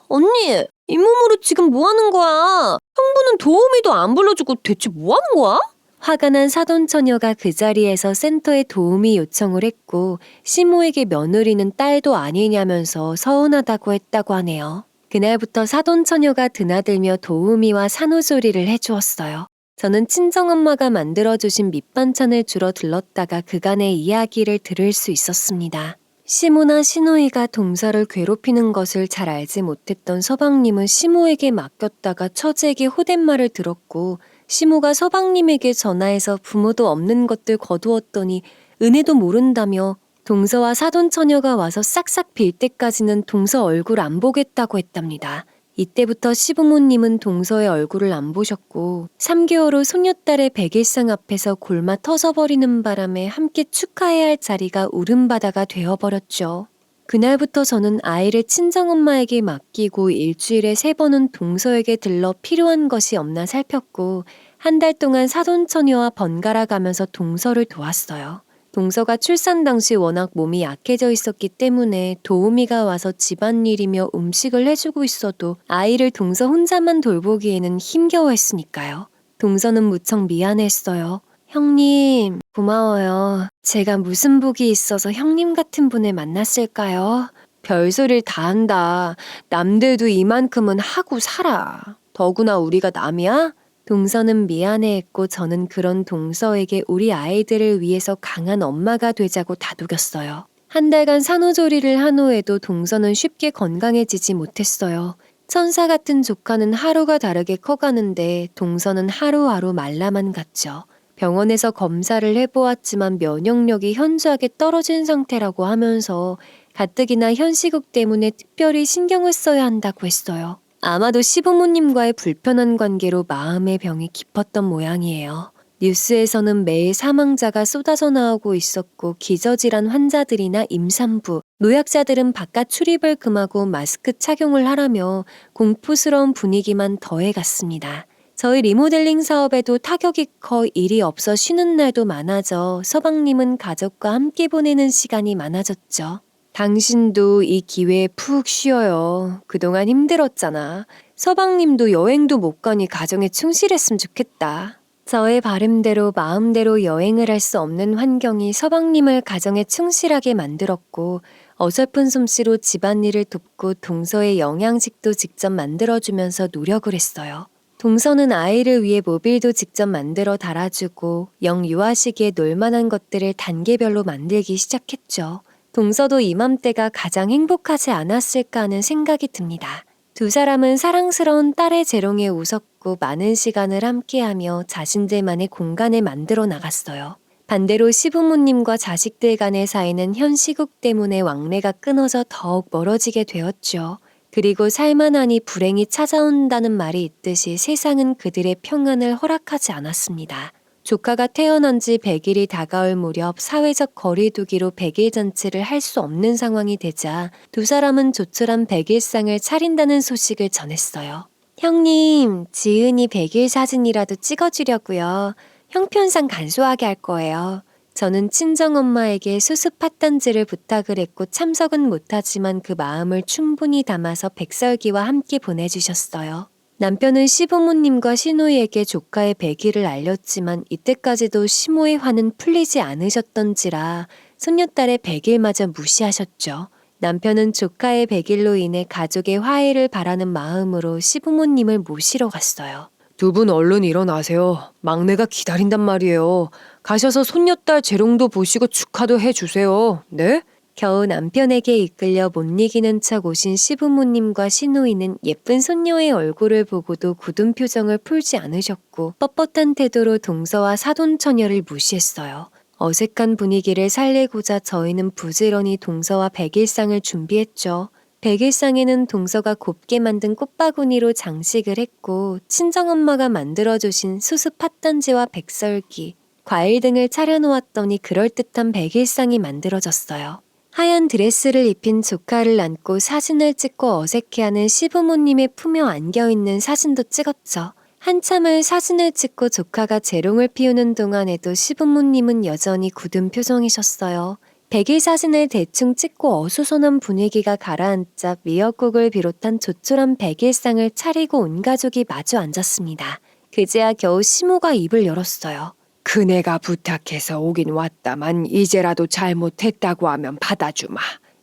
언니, 잇몸으로 지금 뭐 하는 거야? 형부는 도우미도 안 불러주고 대체 뭐 하는 거야? 화가 난 사돈처녀가 그 자리에서 센터에 도우미 요청을 했고 시모에게 며느리는 딸도 아니냐면서 서운하다고 했다고 하네요. 그날부터 사돈처녀가 드나들며 도우미와 산후조리를 해주었어요. 저는 친정엄마가 만들어주신 밑반찬을 주러 들렀다가 그간의 이야기를 들을 수 있었습니다. 시모나 시누이가 동서를 괴롭히는 것을 잘 알지 못했던 서방님은 시모에게 맡겼다가 처제에게 호댓말을 들었고 시모가 서방님에게 전화해서 부모도 없는 것들 거두었더니 은혜도 모른다며 동서와 사돈처녀가 와서 싹싹 빌 때까지는 동서 얼굴 안 보겠다고 했답니다. 이때부터 시부모님은 동서의 얼굴을 안 보셨고 3개월 후 손녀딸의 백일상 앞에서 골마 터져버리는 바람에 함께 축하해야 할 자리가 울음바다가 되어버렸죠. 그날부터 저는 아이를 친정엄마에게 맡기고 일주일에 3번은 동서에게 들러 필요한 것이 없나 살폈고 한 달 동안 사돈처녀와 번갈아 가면서 동서를 도왔어요. 동서가 출산 당시 워낙 몸이 약해져 있었기 때문에 도우미가 와서 집안일이며 음식을 해주고 있어도 아이를 동서 혼자만 돌보기에는 힘겨워했으니까요. 동서는 무척 미안했어요. 형님, 고마워요. 제가 무슨 복이 있어서 형님 같은 분을 만났을까요? 별소리를 다 한다. 남들도 이만큼은 하고 살아. 더구나 우리가 남이야? 동서는 미안해했고 저는 그런 동서에게 우리 아이들을 위해서 강한 엄마가 되자고 다독였어요. 한 달간 산후조리를 한 후에도 동서는 쉽게 건강해지지 못했어요. 천사 같은 조카는 하루가 다르게 커가는데 동서는 하루하루 말라만 갔죠. 병원에서 검사를 해보았지만 면역력이 현저하게 떨어진 상태라고 하면서 가뜩이나 현시국 때문에 특별히 신경을 써야 한다고 했어요. 아마도 시부모님과의 불편한 관계로 마음의 병이 깊었던 모양이에요. 뉴스에서는 매일 사망자가 쏟아져 나오고 있었고 기저질환 환자들이나 임산부, 노약자들은 바깥 출입을 금하고 마스크 착용을 하라며 공포스러운 분위기만 더해갔습니다. 저희 리모델링 사업에도 타격이 커 일이 없어 쉬는 날도 많아져 서방님은 가족과 함께 보내는 시간이 많아졌죠. 당신도 이 기회에 푹 쉬어요. 그동안 힘들었잖아. 서방님도 여행도 못 가니 가정에 충실했으면 좋겠다. 저의 바람대로 마음대로 여행을 할 수 없는 환경이 서방님을 가정에 충실하게 만들었고 어설픈 솜씨로 집안일을 돕고 동서의 영양식도 직접 만들어주면서 노력을 했어요. 동서는 아이를 위해 모빌도 직접 만들어 달아주고 영유아시기에 놀만한 것들을 단계별로 만들기 시작했죠. 동서도 이맘때가 가장 행복하지 않았을까 하는 생각이 듭니다. 두 사람은 사랑스러운 딸의 재롱에 웃었고 많은 시간을 함께하며 자신들만의 공간을 만들어 나갔어요. 반대로 시부모님과 자식들 간의 사이는 현 시국 때문에 왕래가 끊어져 더욱 멀어지게 되었죠. 그리고 살만하니 불행이 찾아온다는 말이 있듯이 세상은 그들의 평안을 허락하지 않았습니다. 조카가 태어난 지 100일이 다가올 무렵 사회적 거리두기로 100일 잔치를 할 수 없는 상황이 되자 두 사람은 조촐한 100일상을 차린다는 소식을 전했어요. 형님, 지은이 100일 사진이라도 찍어주려고요. 형편상 간소하게 할 거예요. 저는 친정엄마에게 수습 팥단지를 부탁을 했고 참석은 못하지만 그 마음을 충분히 담아서 백설기와 함께 보내주셨어요. 남편은 시부모님과 시누이에게 조카의 100일을 알렸지만 이때까지도 시모의 화는 풀리지 않으셨던지라 손녀딸의 100일마저 무시하셨죠. 남편은 조카의 100일로 인해 가족의 화해를 바라는 마음으로 시부모님을 모시러 갔어요. 두 분 얼른 일어나세요. 막내가 기다린단 말이에요. 가셔서 손녀딸 재롱도 보시고 축하도 해주세요. 네? 겨우 남편에게 이끌려 못 이기는 척 오신 시부모님과 시누이는 예쁜 손녀의 얼굴을 보고도 굳은 표정을 풀지 않으셨고 뻣뻣한 태도로 동서와 사돈처녀를 무시했어요. 어색한 분위기를 살리고자 저희는 부지런히 동서와 백일상을 준비했죠. 백일상에는 동서가 곱게 만든 꽃바구니로 장식을 했고 친정엄마가 만들어주신 수수 팥단지와 백설기, 과일 등을 차려놓았더니 그럴듯한 백일상이 만들어졌어요. 하얀 드레스를 입힌 조카를 안고 사진을 찍고 어색해하는 시부모님의 품에 안겨있는 사진도 찍었죠. 한참을 사진을 찍고 조카가 재롱을 피우는 동안에도 시부모님은 여전히 굳은 표정이셨어요. 100일 사진을 대충 찍고 어수선한 분위기가 가라앉자 미역국을 비롯한 조촐한 100일상을 차리고 온 가족이 마주 앉았습니다. 그제야 겨우 시모가 입을 열었어요. 그네가 부탁해서 오긴 왔다만 이제라도 잘못했다고 하면 받아주마.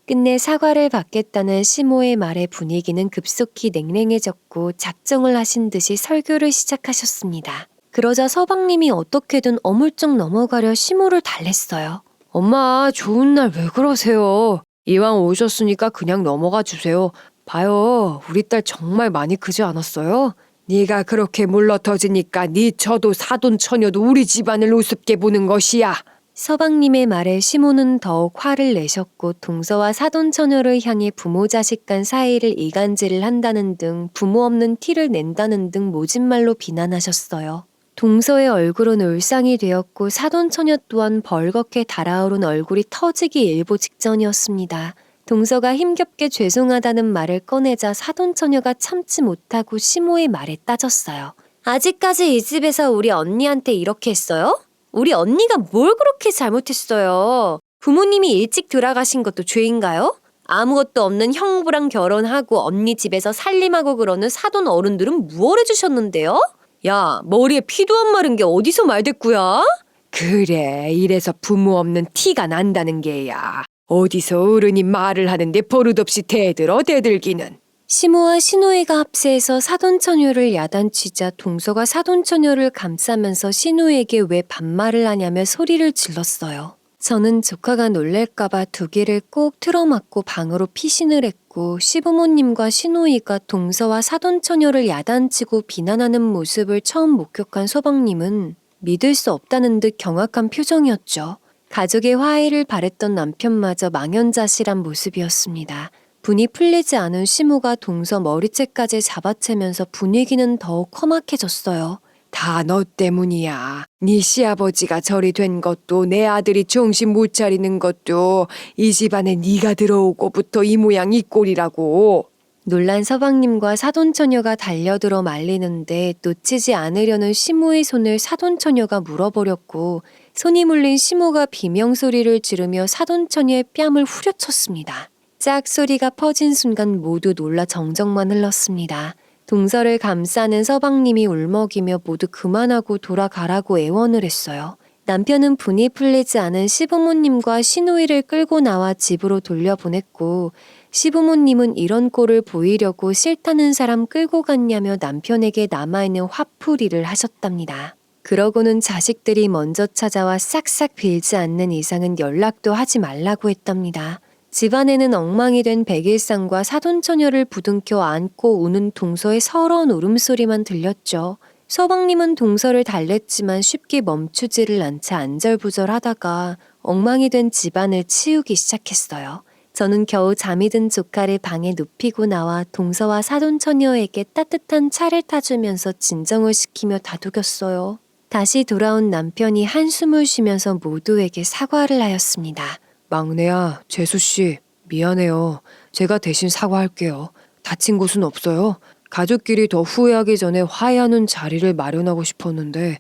끝내 사과를 받겠다는 시모의 말에 분위기는 급속히 냉랭해졌고 작정을 하신 듯이 설교를 시작하셨습니다. 그러자 서방님이 어떻게든 어물쩍 넘어가려 시모를 달랬어요. 엄마, 좋은 날 왜 그러세요? 이왕 오셨으니까 그냥 넘어가 주세요. 봐요, 우리 딸 정말 많이 크지 않았어요? 네가 그렇게 물러터지니까 네 처도 사돈 처녀도 우리 집안을 우습게 보는 것이야. 서방님의 말에 시모는 더욱 화를 내셨고 동서와 사돈 처녀를 향해 부모 자식 간 사이를 이간질을 한다는 등 부모 없는 티를 낸다는 등 모진 말로 비난하셨어요. 동서의 얼굴은 울상이 되었고 사돈 처녀 또한 벌겋게 달아오른 얼굴이 터지기 일보 직전이었습니다. 동서가 힘겹게 죄송하다는 말을 꺼내자 사돈 처녀가 참지 못하고 시모의 말에 따졌어요. 아직까지 이 집에서 우리 언니한테 이렇게 했어요? 우리 언니가 뭘 그렇게 잘못했어요? 부모님이 일찍 돌아가신 것도 죄인가요? 아무것도 없는 형부랑 결혼하고 언니 집에서 살림하고 그러는 사돈 어른들은 무얼 해주셨는데요? 야, 머리에 피도 안 마른 게 어디서 말대꾸야? 그래, 이래서 부모 없는 티가 난다는 게야. 어디서 어른이 말을 하는데 버릇없이 대들기는. 시모와 시누이가 합세해서 사돈처녀를 야단치자 동서가 사돈처녀를 감싸면서 시누이에게 왜 반말을 하냐며 소리를 질렀어요. 저는 조카가 놀랄까봐 두 개를 꼭 틀어막고 방으로 피신을 했고 시부모님과 시누이가 동서와 사돈처녀를 야단치고 비난하는 모습을 처음 목격한 서방님은 믿을 수 없다는 듯 경악한 표정이었죠. 가족의 화해를 바랬던 남편마저 망연자실한 모습이었습니다. 분이 풀리지 않은 시모가 동서 머리채까지 잡아채면서 분위기는 더욱 험악해졌어요. 다 너 때문이야. 네 시아버지가 절이 된 것도 내 아들이 정신 못 차리는 것도 이 집안에 네가 들어오고부터 이 모양 이 꼴이라고. 놀란 서방님과 사돈처녀가 달려들어 말리는데 놓치지 않으려는 시모의 손을 사돈처녀가 물어버렸고 손이 물린 시모가 비명소리를 지르며 사돈처녀의 뺨을 후려쳤습니다. 짝 소리가 퍼진 순간 모두 놀라 정적만 흘렀습니다. 동서를 감싸는 서방님이 울먹이며 모두 그만하고 돌아가라고 애원을 했어요. 남편은 분이 풀리지 않은 시부모님과 시누이를 끌고 나와 집으로 돌려보냈고 시부모님은 이런 꼴을 보이려고 싫다는 사람 끌고 갔냐며 남편에게 남아있는 화풀이를 하셨답니다. 그러고는 자식들이 먼저 찾아와 싹싹 빌지 않는 이상은 연락도 하지 말라고 했답니다. 집안에는 엉망이 된 백일상과 사돈처녀를 부둥켜 안고 우는 동서의 서러운 울음소리만 들렸죠. 서방님은 동서를 달랬지만 쉽게 멈추지를 않자 안절부절하다가 엉망이 된 집안을 치우기 시작했어요. 저는 겨우 잠이 든 조카를 방에 눕히고 나와 동서와 사돈처녀에게 따뜻한 차를 타주면서 진정을 시키며 다독였어요. 다시 돌아온 남편이 한숨을 쉬면서 모두에게 사과를 하였습니다. 막내야, 재수씨, 미안해요. 제가 대신 사과할게요. 다친 곳은 없어요? 가족끼리 더 후회하기 전에 화해하는 자리를 마련하고 싶었는데,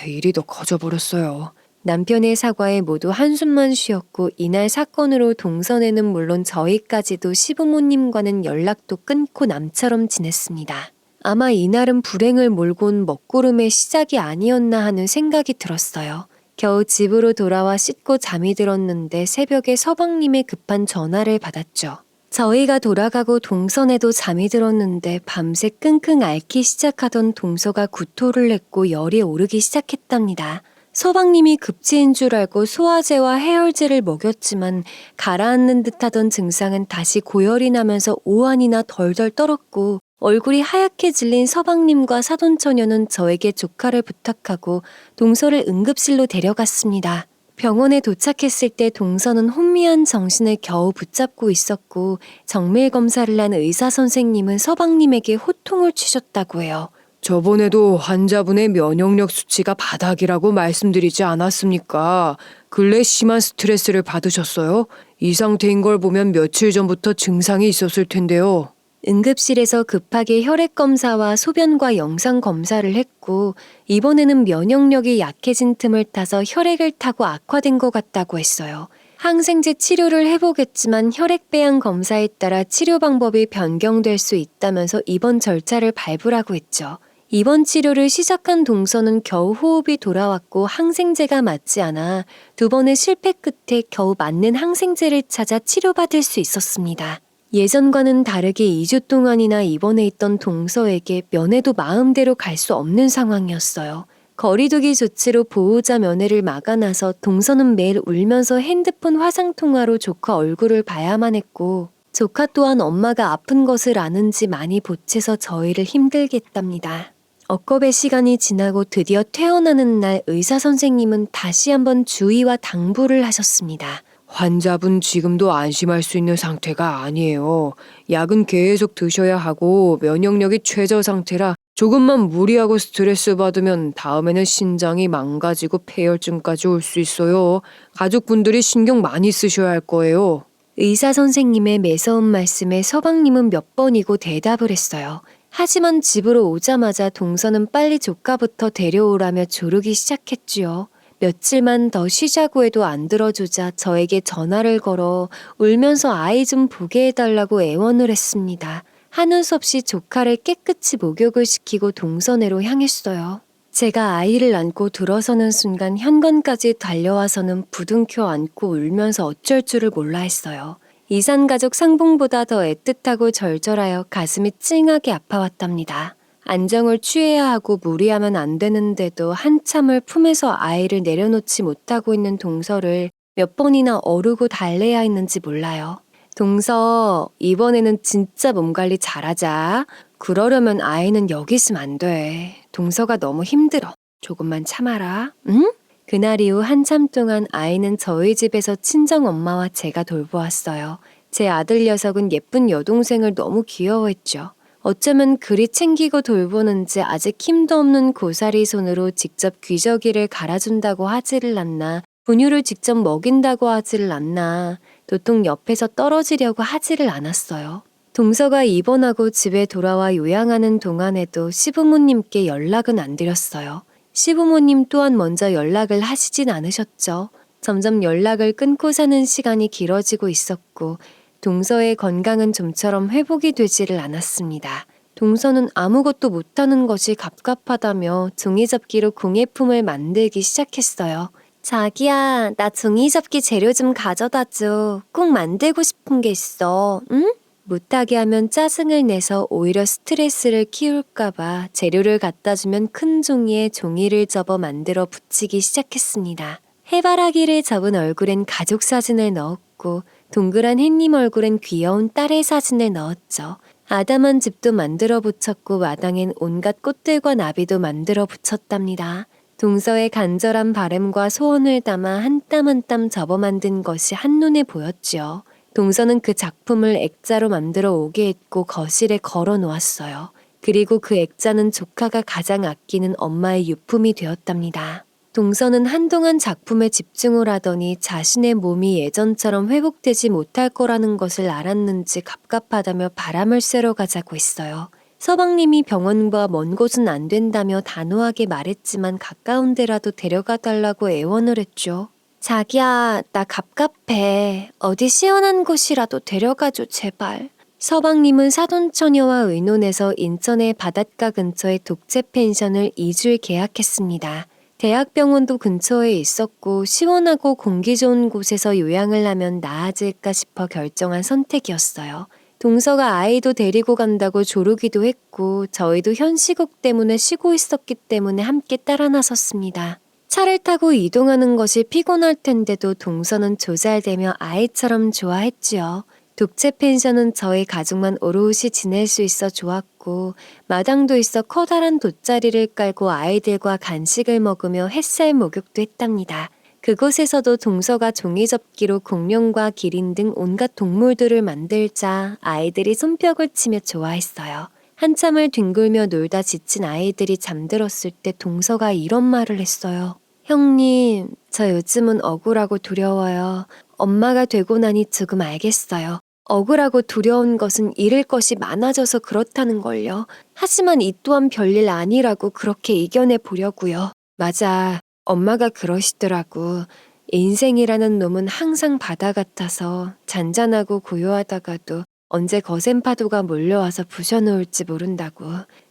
일이 더 커져버렸어요. 남편의 사과에 모두 한숨만 쉬었고 이날 사건으로 동선에는 물론 저희까지도 시부모님과는 연락도 끊고 남처럼 지냈습니다. 아마 이날은 불행을 몰고 온 먹구름의 시작이 아니었나 하는 생각이 들었어요. 겨우 집으로 돌아와 씻고 잠이 들었는데 새벽에 서방님의 급한 전화를 받았죠. 저희가 돌아가고 동선에도 잠이 들었는데 밤새 끙끙 앓기 시작하던 동서가 구토를 했고 열이 오르기 시작했답니다. 서방님이 급체인 줄 알고 소화제와 해열제를 먹였지만 가라앉는 듯하던 증상은 다시 고열이 나면서 오한이나 덜덜 떨었고 얼굴이 하얗게 질린 서방님과 사돈처녀는 저에게 조카를 부탁하고 동서를 응급실로 데려갔습니다. 병원에 도착했을 때 동서는 혼미한 정신을 겨우 붙잡고 있었고 정밀 검사를 한 의사 선생님은 서방님에게 호통을 치셨다고 해요. 저번에도 환자분의 면역력 수치가 바닥이라고 말씀드리지 않았습니까? 근래 심한 스트레스를 받으셨어요? 이 상태인 걸 보면 며칠 전부터 증상이 있었을 텐데요. 응급실에서 급하게 혈액 검사와 소변과 영상 검사를 했고 이번에는 면역력이 약해진 틈을 타서 혈액을 타고 악화된 것 같다고 했어요. 항생제 치료를 해보겠지만 혈액 배양 검사에 따라 치료 방법이 변경될 수 있다면서 입원 절차를 밟으라고 했죠. 입원 치료를 시작한 동서는 겨우 호흡이 돌아왔고 항생제가 맞지 않아 두 번의 실패 끝에 겨우 맞는 항생제를 찾아 치료받을 수 있었습니다. 예전과는 다르게 2주 동안이나 입원해 있던 동서에게 면회도 마음대로 갈 수 없는 상황이었어요. 거리두기 조치로 보호자 면회를 막아놔서 동서는 매일 울면서 핸드폰 화상통화로 조카 얼굴을 봐야만 했고 조카 또한 엄마가 아픈 것을 아는지 많이 보채서 저희를 힘들게 했답니다. 억겁의 시간이 지나고 드디어 퇴원하는 날 의사 선생님은 다시 한번 주의와 당부를 하셨습니다. 환자분 지금도 안심할 수 있는 상태가 아니에요. 약은 계속 드셔야 하고 면역력이 최저 상태라 조금만 무리하고 스트레스 받으면 다음에는 신장이 망가지고 폐혈증까지 올 수 있어요. 가족분들이 신경 많이 쓰셔야 할 거예요. 의사 선생님의 매서운 말씀에 서방님은 몇 번이고 대답을 했어요. 하지만 집으로 오자마자 동서는 빨리 조카부터 데려오라며 조르기 시작했지요. 며칠만 더 쉬자고 해도 안 들어주자 저에게 전화를 걸어 울면서 아이 좀 보게 해달라고 애원을 했습니다. 한우 수 없이 조카를 깨끗이 목욕을 시키고 동서내로 향했어요. 제가 아이를 안고 들어서는 순간 현관까지 달려와서는 부둥켜 안고 울면서 어쩔 줄을 몰라 했어요. 이산가족 상봉보다 더 애틋하고 절절하여 가슴이 찡하게 아파왔답니다. 안정을 취해야 하고 무리하면 안 되는데도 한참을 품에서 아이를 내려놓지 못하고 있는 동서를 몇 번이나 어르고 달래야 했는지 몰라요. 동서, 이번에는 진짜 몸 관리 잘하자. 그러려면 아이는 여기 있으면 안 돼. 동서가 너무 힘들어. 조금만 참아라. 응? 그날 이후 한참 동안 아이는 저희 집에서 친정 엄마와 제가 돌보았어요. 제 아들 녀석은 예쁜 여동생을 너무 귀여워했죠. 어쩌면 그리 챙기고 돌보는지 아직 힘도 없는 고사리 손으로 직접 귀저귀를 갈아준다고 하지를 않나, 분유를 직접 먹인다고 하지를 않나, 도통 옆에서 떨어지려고 하지를 않았어요. 동서가 입원하고 집에 돌아와 요양하는 동안에도 시부모님께 연락은 안 드렸어요. 시부모님 또한 먼저 연락을 하시진 않으셨죠. 점점 연락을 끊고 사는 시간이 길어지고 있었고 동서의 건강은 좀처럼 회복이 되지를 않았습니다. 동서는 아무것도 못하는 것이 갑갑하다며 종이접기로 공예품을 만들기 시작했어요. 자기야, 나 종이접기 재료 좀 가져다 줘. 꼭 만들고 싶은 게 있어. 응? 못하게 하면 짜증을 내서 오히려 스트레스를 키울까봐 재료를 갖다 주면 큰 종이에 종이를 접어 만들어 붙이기 시작했습니다. 해바라기를 접은 얼굴엔 가족 사진을 넣었고 동그란 햇님 얼굴엔 귀여운 딸의 사진을 넣었죠. 아담한 집도 만들어 붙였고 마당엔 온갖 꽃들과 나비도 만들어 붙였답니다. 동서의 간절한 바램과 소원을 담아 한 땀 한 땀 접어 만든 것이 한눈에 보였지요. 동서는 그 작품을 액자로 만들어 오게 했고 거실에 걸어 놓았어요. 그리고 그 액자는 조카가 가장 아끼는 엄마의 유품이 되었답니다. 동서는 한동안 작품에 집중을 하더니 자신의 몸이 예전처럼 회복되지 못할 거라는 것을 알았는지 갑갑하다며 바람을 쐬러 가자고 했어요. 서방님이 병원과 먼 곳은 안 된다며 단호하게 말했지만 가까운 데라도 데려가 달라고 애원을 했죠. 자기야, 나 갑갑해. 어디 시원한 곳이라도 데려가줘, 제발. 서방님은 사돈처녀와 의논해서 인천의 바닷가 근처에 독채 펜션을 2주 계약했습니다. 대학병원도 근처에 있었고 시원하고 공기 좋은 곳에서 요양을 하면 나아질까 싶어 결정한 선택이었어요. 동서가 아이도 데리고 간다고 조르기도 했고 저희도 현시국 때문에 쉬고 있었기 때문에 함께 따라 나섰습니다. 차를 타고 이동하는 것이 피곤할 텐데도 동서는 조잘대며 아이처럼 좋아했지요. 독채 펜션은 저희 가족만 오롯이 지낼 수 있어 좋았고 마당도 있어 커다란 돗자리를 깔고 아이들과 간식을 먹으며 햇살 목욕도 했답니다. 그곳에서도 동서가 종이접기로 공룡과 기린 등 온갖 동물들을 만들자 아이들이 손뼉을 치며 좋아했어요. 한참을 뒹굴며 놀다 지친 아이들이 잠들었을 때 동서가 이런 말을 했어요. 형님, 저 요즘은 억울하고 두려워요. 엄마가 되고 나니 조금 알겠어요. 억울하고 두려운 것은 잃을 것이 많아져서 그렇다는 걸요. 하지만 이 또한 별일 아니라고 그렇게 이겨내 보려고요. 맞아, 엄마가 그러시더라고. 인생이라는 놈은 항상 바다 같아서 잔잔하고 고요하다가도 언제 거센 파도가 몰려와서 부셔놓을지 모른다고.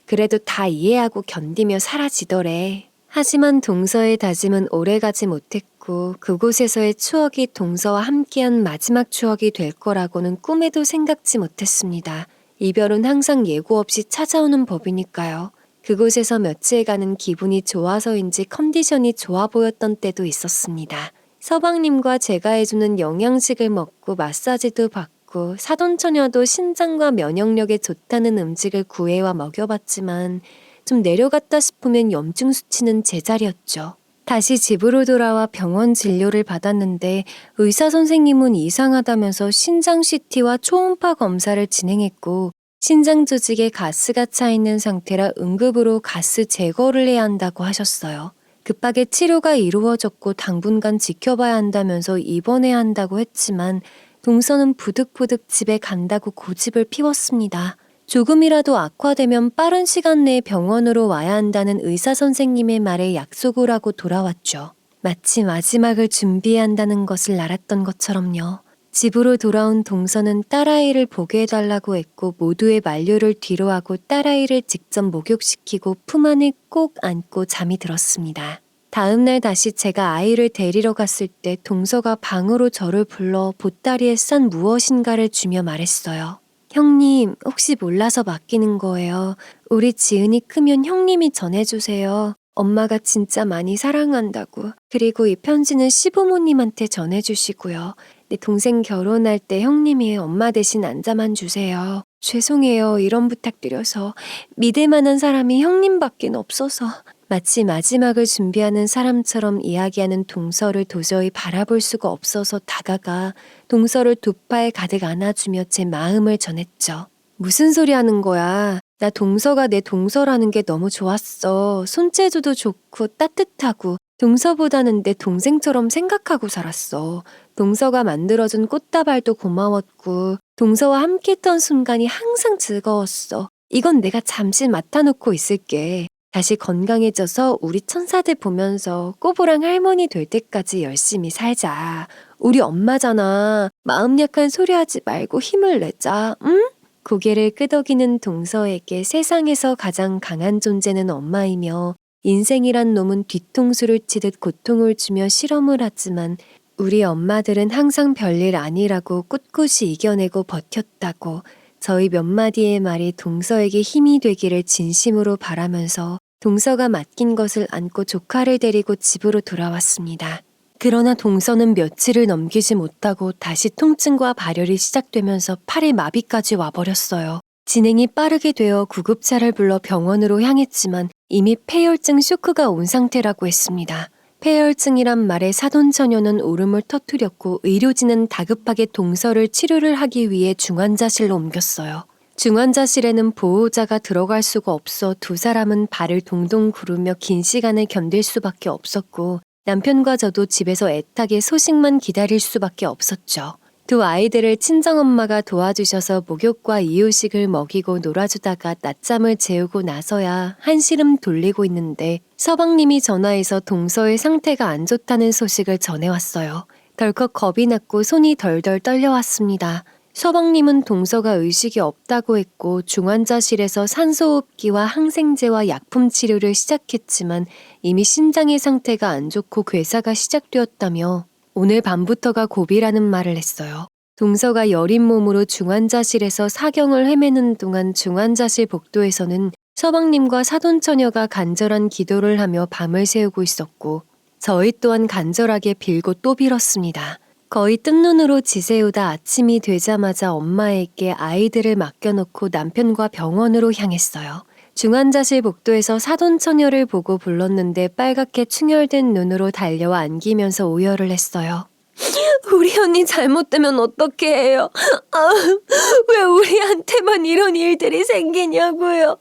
그래도 다 이해하고 견디며 사라지더래. 하지만 동서의 다짐은 오래가지 못했고 그곳에서의 추억이 동서와 함께한 마지막 추억이 될 거라고는 꿈에도 생각지 못했습니다. 이별은 항상 예고 없이 찾아오는 법이니까요. 그곳에서 며칠간은 기분이 좋아서인지 컨디션이 좋아 보였던 때도 있었습니다. 서방님과 제가 해주는 영양식을 먹고 마사지도 받고 사돈처녀도 신장과 면역력에 좋다는 음식을 구해와 먹여봤지만 좀 내려갔다 싶으면 염증 수치는 제자리였죠. 다시 집으로 돌아와 병원 진료를 받았는데 의사 선생님은 이상하다면서 신장 CT와 초음파 검사를 진행했고 신장 조직에 가스가 차 있는 상태라 응급으로 가스 제거를 해야 한다고 하셨어요. 급하게 치료가 이루어졌고 당분간 지켜봐야 한다면서 입원해야 한다고 했지만 동서는 부득부득 집에 간다고 고집을 피웠습니다. 조금이라도 악화되면 빠른 시간 내에 병원으로 와야 한다는 의사 선생님의 말에 약속을 하고 돌아왔죠. 마치 마지막을 준비해야 한다는 것을 알았던 것처럼요. 집으로 돌아온 동서는 딸아이를 보게 해달라고 했고 모두의 만류를 뒤로하고 딸아이를 직접 목욕시키고 품 안에 꼭 안고 잠이 들었습니다. 다음날 다시 제가 아이를 데리러 갔을 때 동서가 방으로 저를 불러 보따리에 싼 무엇인가를 주며 말했어요. 형님, 혹시 몰라서 맡기는 거예요. 우리 지은이 크면 형님이 전해주세요. 엄마가 진짜 많이 사랑한다고. 그리고 이 편지는 시부모님한테 전해주시고요. 내 동생 결혼할 때 형님이 엄마 대신 안자만 주세요. 죄송해요. 이런 부탁드려서. 믿을 만한 사람이 형님밖에 없어서. 마치 마지막을 준비하는 사람처럼 이야기하는 동서를 도저히 바라볼 수가 없어서 다가가 동서를 두 팔 가득 안아주며 제 마음을 전했죠. 무슨 소리 하는 거야? 나 동서가 내 동서라는 게 너무 좋았어. 손재주도 좋고 따뜻하고 동서보다는 내 동생처럼 생각하고 살았어. 동서가 만들어준 꽃다발도 고마웠고 동서와 함께 했던 순간이 항상 즐거웠어. 이건 내가 잠시 맡아놓고 있을게. 다시 건강해져서 우리 천사들 보면서 꼬부랑 할머니 될 때까지 열심히 살자. 우리 엄마잖아. 마음 약한 소리 하지 말고 힘을 내자. 응? 고개를 끄덕이는 동서에게 세상에서 가장 강한 존재는 엄마이며 인생이란 놈은 뒤통수를 치듯 고통을 주며 실험을 하지만 우리 엄마들은 항상 별일 아니라고 꿋꿋이 이겨내고 버텼다고 저희 몇 마디의 말이 동서에게 힘이 되기를 진심으로 바라면서 동서가 맡긴 것을 안고 조카를 데리고 집으로 돌아왔습니다. 그러나 동서는 며칠을 넘기지 못하고 다시 통증과 발열이 시작되면서 팔에 마비까지 와버렸어요. 진행이 빠르게 되어 구급차를 불러 병원으로 향했지만 이미 폐혈증 쇼크가 온 상태라고 했습니다. 폐혈증이란 말에 사돈처녀는 울음을 터뜨렸고 의료진은 다급하게 동서를 치료를 하기 위해 중환자실로 옮겼어요. 중환자실에는 보호자가 들어갈 수가 없어 두 사람은 발을 동동 구르며 긴 시간을 견딜 수밖에 없었고 남편과 저도 집에서 애타게 소식만 기다릴 수밖에 없었죠. 두 아이들을 친정엄마가 도와주셔서 목욕과 이유식을 먹이고 놀아주다가 낮잠을 재우고 나서야 한시름 돌리고 있는데 서방님이 전화해서 동서의 상태가 안 좋다는 소식을 전해왔어요. 덜컥 겁이 났고 손이 덜덜 떨려왔습니다. 서방님은 동서가 의식이 없다고 했고 중환자실에서 산소호흡기와 항생제와 약품 치료를 시작했지만 이미 신장의 상태가 안 좋고 괴사가 시작되었다며 오늘 밤부터가 고비라는 말을 했어요. 동서가 여린 몸으로 중환자실에서 사경을 헤매는 동안 중환자실 복도에서는 서방님과 사돈처녀가 간절한 기도를 하며 밤을 새우고 있었고 저희 또한 간절하게 빌고 또 빌었습니다. 거의 뜬 눈으로 지새우다 아침이 되자마자 엄마에게 아이들을 맡겨놓고 남편과 병원으로 향했어요. 중환자실 복도에서 사돈처녀를 보고 불렀는데 빨갛게 충혈된 눈으로 달려와 안기면서 오열을 했어요. 우리 언니 잘못되면 어떻게 해요? 왜 우리한테만 이런 일들이 생기냐고요.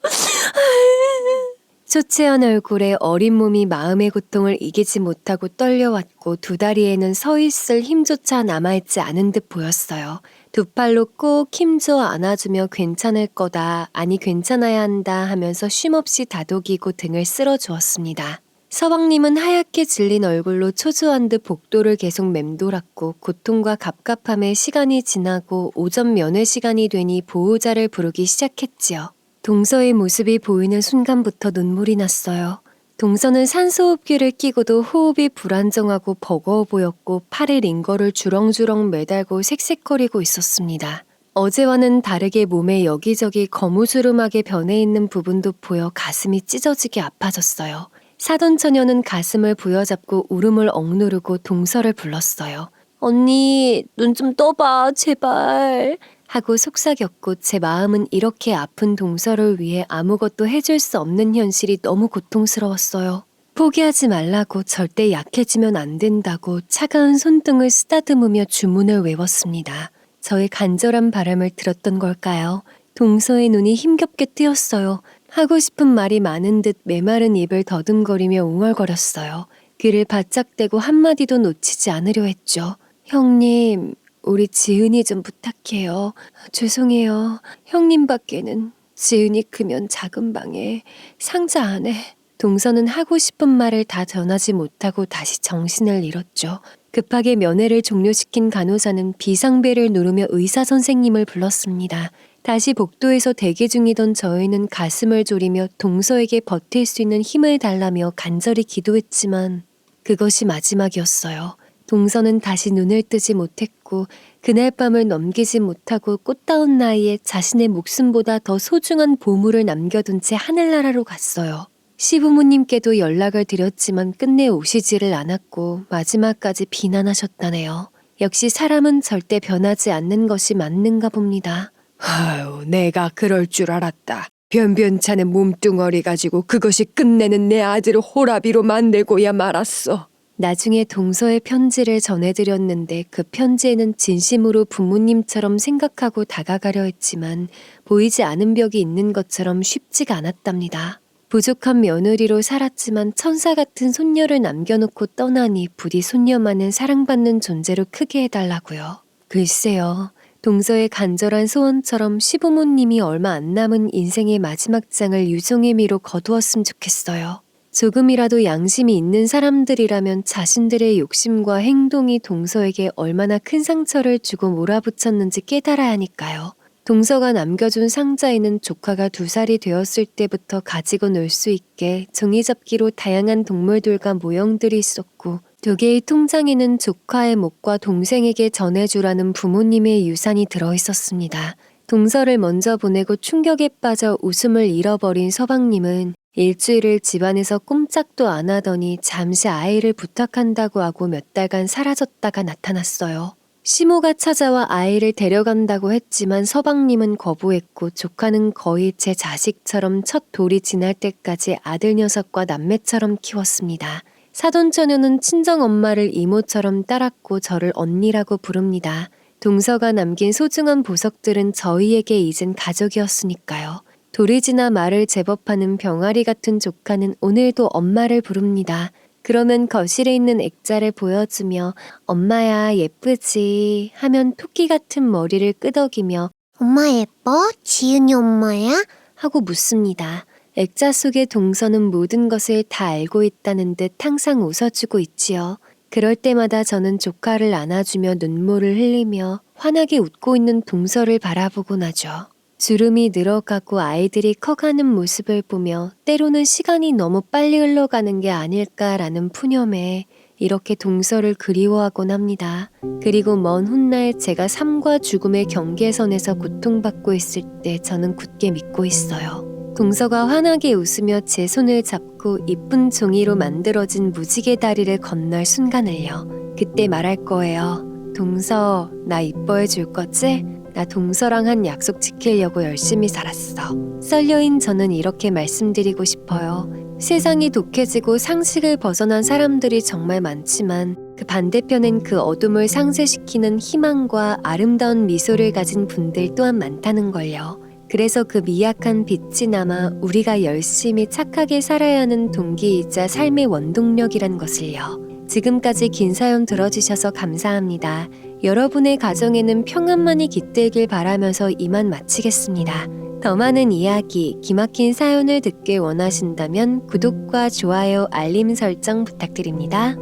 초췌한 얼굴에 어린 몸이 마음의 고통을 이기지 못하고 떨려왔고 두 다리에는 서 있을 힘조차 남아있지 않은 듯 보였어요. 두 팔로 꼭 힘줘 안아주며 괜찮을 거다, 아니 괜찮아야 한다 하면서 쉼없이 다독이고 등을 쓸어주었습니다. 서방님은 하얗게 질린 얼굴로 초조한 듯 복도를 계속 맴돌았고 고통과 갑갑함에 시간이 지나고 오전 면회 시간이 되니 보호자를 부르기 시작했지요. 동서의 모습이 보이는 순간부터 눈물이 났어요. 동서는 산소호흡기를 끼고도 호흡이 불안정하고 버거워 보였고 팔에 링거를 주렁주렁 매달고 색색거리고 있었습니다. 어제와는 다르게 몸에 여기저기 거무스름하게 변해 있는 부분도 보여 가슴이 찢어지게 아파졌어요. 사돈처녀는 가슴을 부여잡고 울음을 억누르고 동서를 불렀어요. 언니, 눈 좀 떠봐, 제발. 하고 속삭였고 제 마음은 이렇게 아픈 동서를 위해 아무것도 해줄 수 없는 현실이 너무 고통스러웠어요. 포기하지 말라고, 절대 약해지면 안 된다고 차가운 손등을 쓰다듬으며 주문을 외웠습니다. 저의 간절한 바람을 들었던 걸까요? 동서의 눈이 힘겹게 뜨였어요. 하고 싶은 말이 많은 듯 메마른 입을 더듬거리며 웅얼거렸어요. 귀를 바짝 대고 한마디도 놓치지 않으려 했죠. 형님, 우리 지은이 좀 부탁해요. 죄송해요. 형님밖에는. 지은이 크면 작은 방에, 상자 안에. 동서는 하고 싶은 말을 다 전하지 못하고 다시 정신을 잃었죠. 급하게 면회를 종료시킨 간호사는 비상벨을 누르며 의사 선생님을 불렀습니다. 다시 복도에서 대기 중이던 저희는 가슴을 졸이며 동서에게 버틸 수 있는 힘을 달라며 간절히 기도했지만 그것이 마지막이었어요. 동서는 다시 눈을 뜨지 못했고 그날 밤을 넘기지 못하고 꽃다운 나이에 자신의 목숨보다 더 소중한 보물을 남겨둔 채 하늘나라로 갔어요. 시부모님께도 연락을 드렸지만 끝내 오시지를 않았고 마지막까지 비난하셨다네요. 역시 사람은 절대 변하지 않는 것이 맞는가 봅니다. 아유, 내가 그럴 줄 알았다. 변변찮은 몸뚱어리 가지고 그것이 끝내는 내 아들을 호라비로 만들고야 말았어. 나중에 동서의 편지를 전해드렸는데 그 편지에는 진심으로 부모님처럼 생각하고 다가가려 했지만 보이지 않은 벽이 있는 것처럼 쉽지가 않았답니다. 부족한 며느리로 살았지만 천사 같은 손녀를 남겨놓고 떠나니 부디 손녀만은 사랑받는 존재로 크게 해달라고요. 글쎄요. 동서의 간절한 소원처럼 시부모님이 얼마 안 남은 인생의 마지막 장을 유종의 미로 거두었으면 좋겠어요. 조금이라도 양심이 있는 사람들이라면 자신들의 욕심과 행동이 동서에게 얼마나 큰 상처를 주고 몰아붙였는지 깨달아야 하니까요. 동서가 남겨준 상자에는 조카가 2살이 되었을 때부터 가지고 놀 수 있게 종이접기로 다양한 동물들과 모형들이 있었고 2개의 통장에는 조카의 목과 동생에게 전해주라는 부모님의 유산이 들어있었습니다. 동서를 먼저 보내고 충격에 빠져 웃음을 잃어버린 서방님은 일주일을 집안에서 꼼짝도 안 하더니 잠시 아이를 부탁한다고 하고 몇 달간 사라졌다가 나타났어요. 시모가 찾아와 아이를 데려간다고 했지만 서방님은 거부했고 조카는 거의 제 자식처럼 첫 돌이 지날 때까지 아들 녀석과 남매처럼 키웠습니다. 사돈처녀는 친정엄마를 이모처럼 따랐고 저를 언니라고 부릅니다. 동서가 남긴 소중한 보석들은 저희에게 이젠 가족이었으니까요. 돌이 지나 말을 제법하는 병아리 같은 조카는 오늘도 엄마를 부릅니다. 그러면 거실에 있는 액자를 보여주며 엄마야 예쁘지 하면 토끼 같은 머리를 끄덕이며 엄마 예뻐? 지은이 엄마야? 하고 묻습니다. 액자 속의 동서는 모든 것을 다 알고 있다는 듯 항상 웃어주고 있지요. 그럴 때마다 저는 조카를 안아주며 눈물을 흘리며 환하게 웃고 있는 동서를 바라보곤 하죠. 주름이 늘어가고 아이들이 커가는 모습을 보며 때로는 시간이 너무 빨리 흘러가는 게 아닐까라는 푸념에 이렇게 동서를 그리워하곤 합니다. 그리고 먼 훗날 제가 삶과 죽음의 경계선에서 고통받고 있을 때 저는 굳게 믿고 있어요. 동서가 환하게 웃으며 제 손을 잡고 이쁜 종이로 만들어진 무지개 다리를 건널 순간을요. 그때 말할 거예요. 동서, 나 이뻐해 줄 거지? 나 동서랑 한 약속 지키려고 열심히 살았어. 썰려인 저는 이렇게 말씀드리고 싶어요. 세상이 독해지고 상식을 벗어난 사람들이 정말 많지만 그 반대편엔 그 어둠을 상쇄시키는 희망과 아름다운 미소를 가진 분들 또한 많다는 걸요. 그래서 그 미약한 빛이 남아 우리가 열심히 착하게 살아야 하는 동기이자 삶의 원동력이란 것을요. 지금까지 긴 사연 들어주셔서 감사합니다. 여러분의 가정에는 평안만이 깃들길 바라면서 이만 마치겠습니다. 더 많은 이야기, 기막힌 사연을 듣길 원하신다면 구독과 좋아요, 알림 설정 부탁드립니다.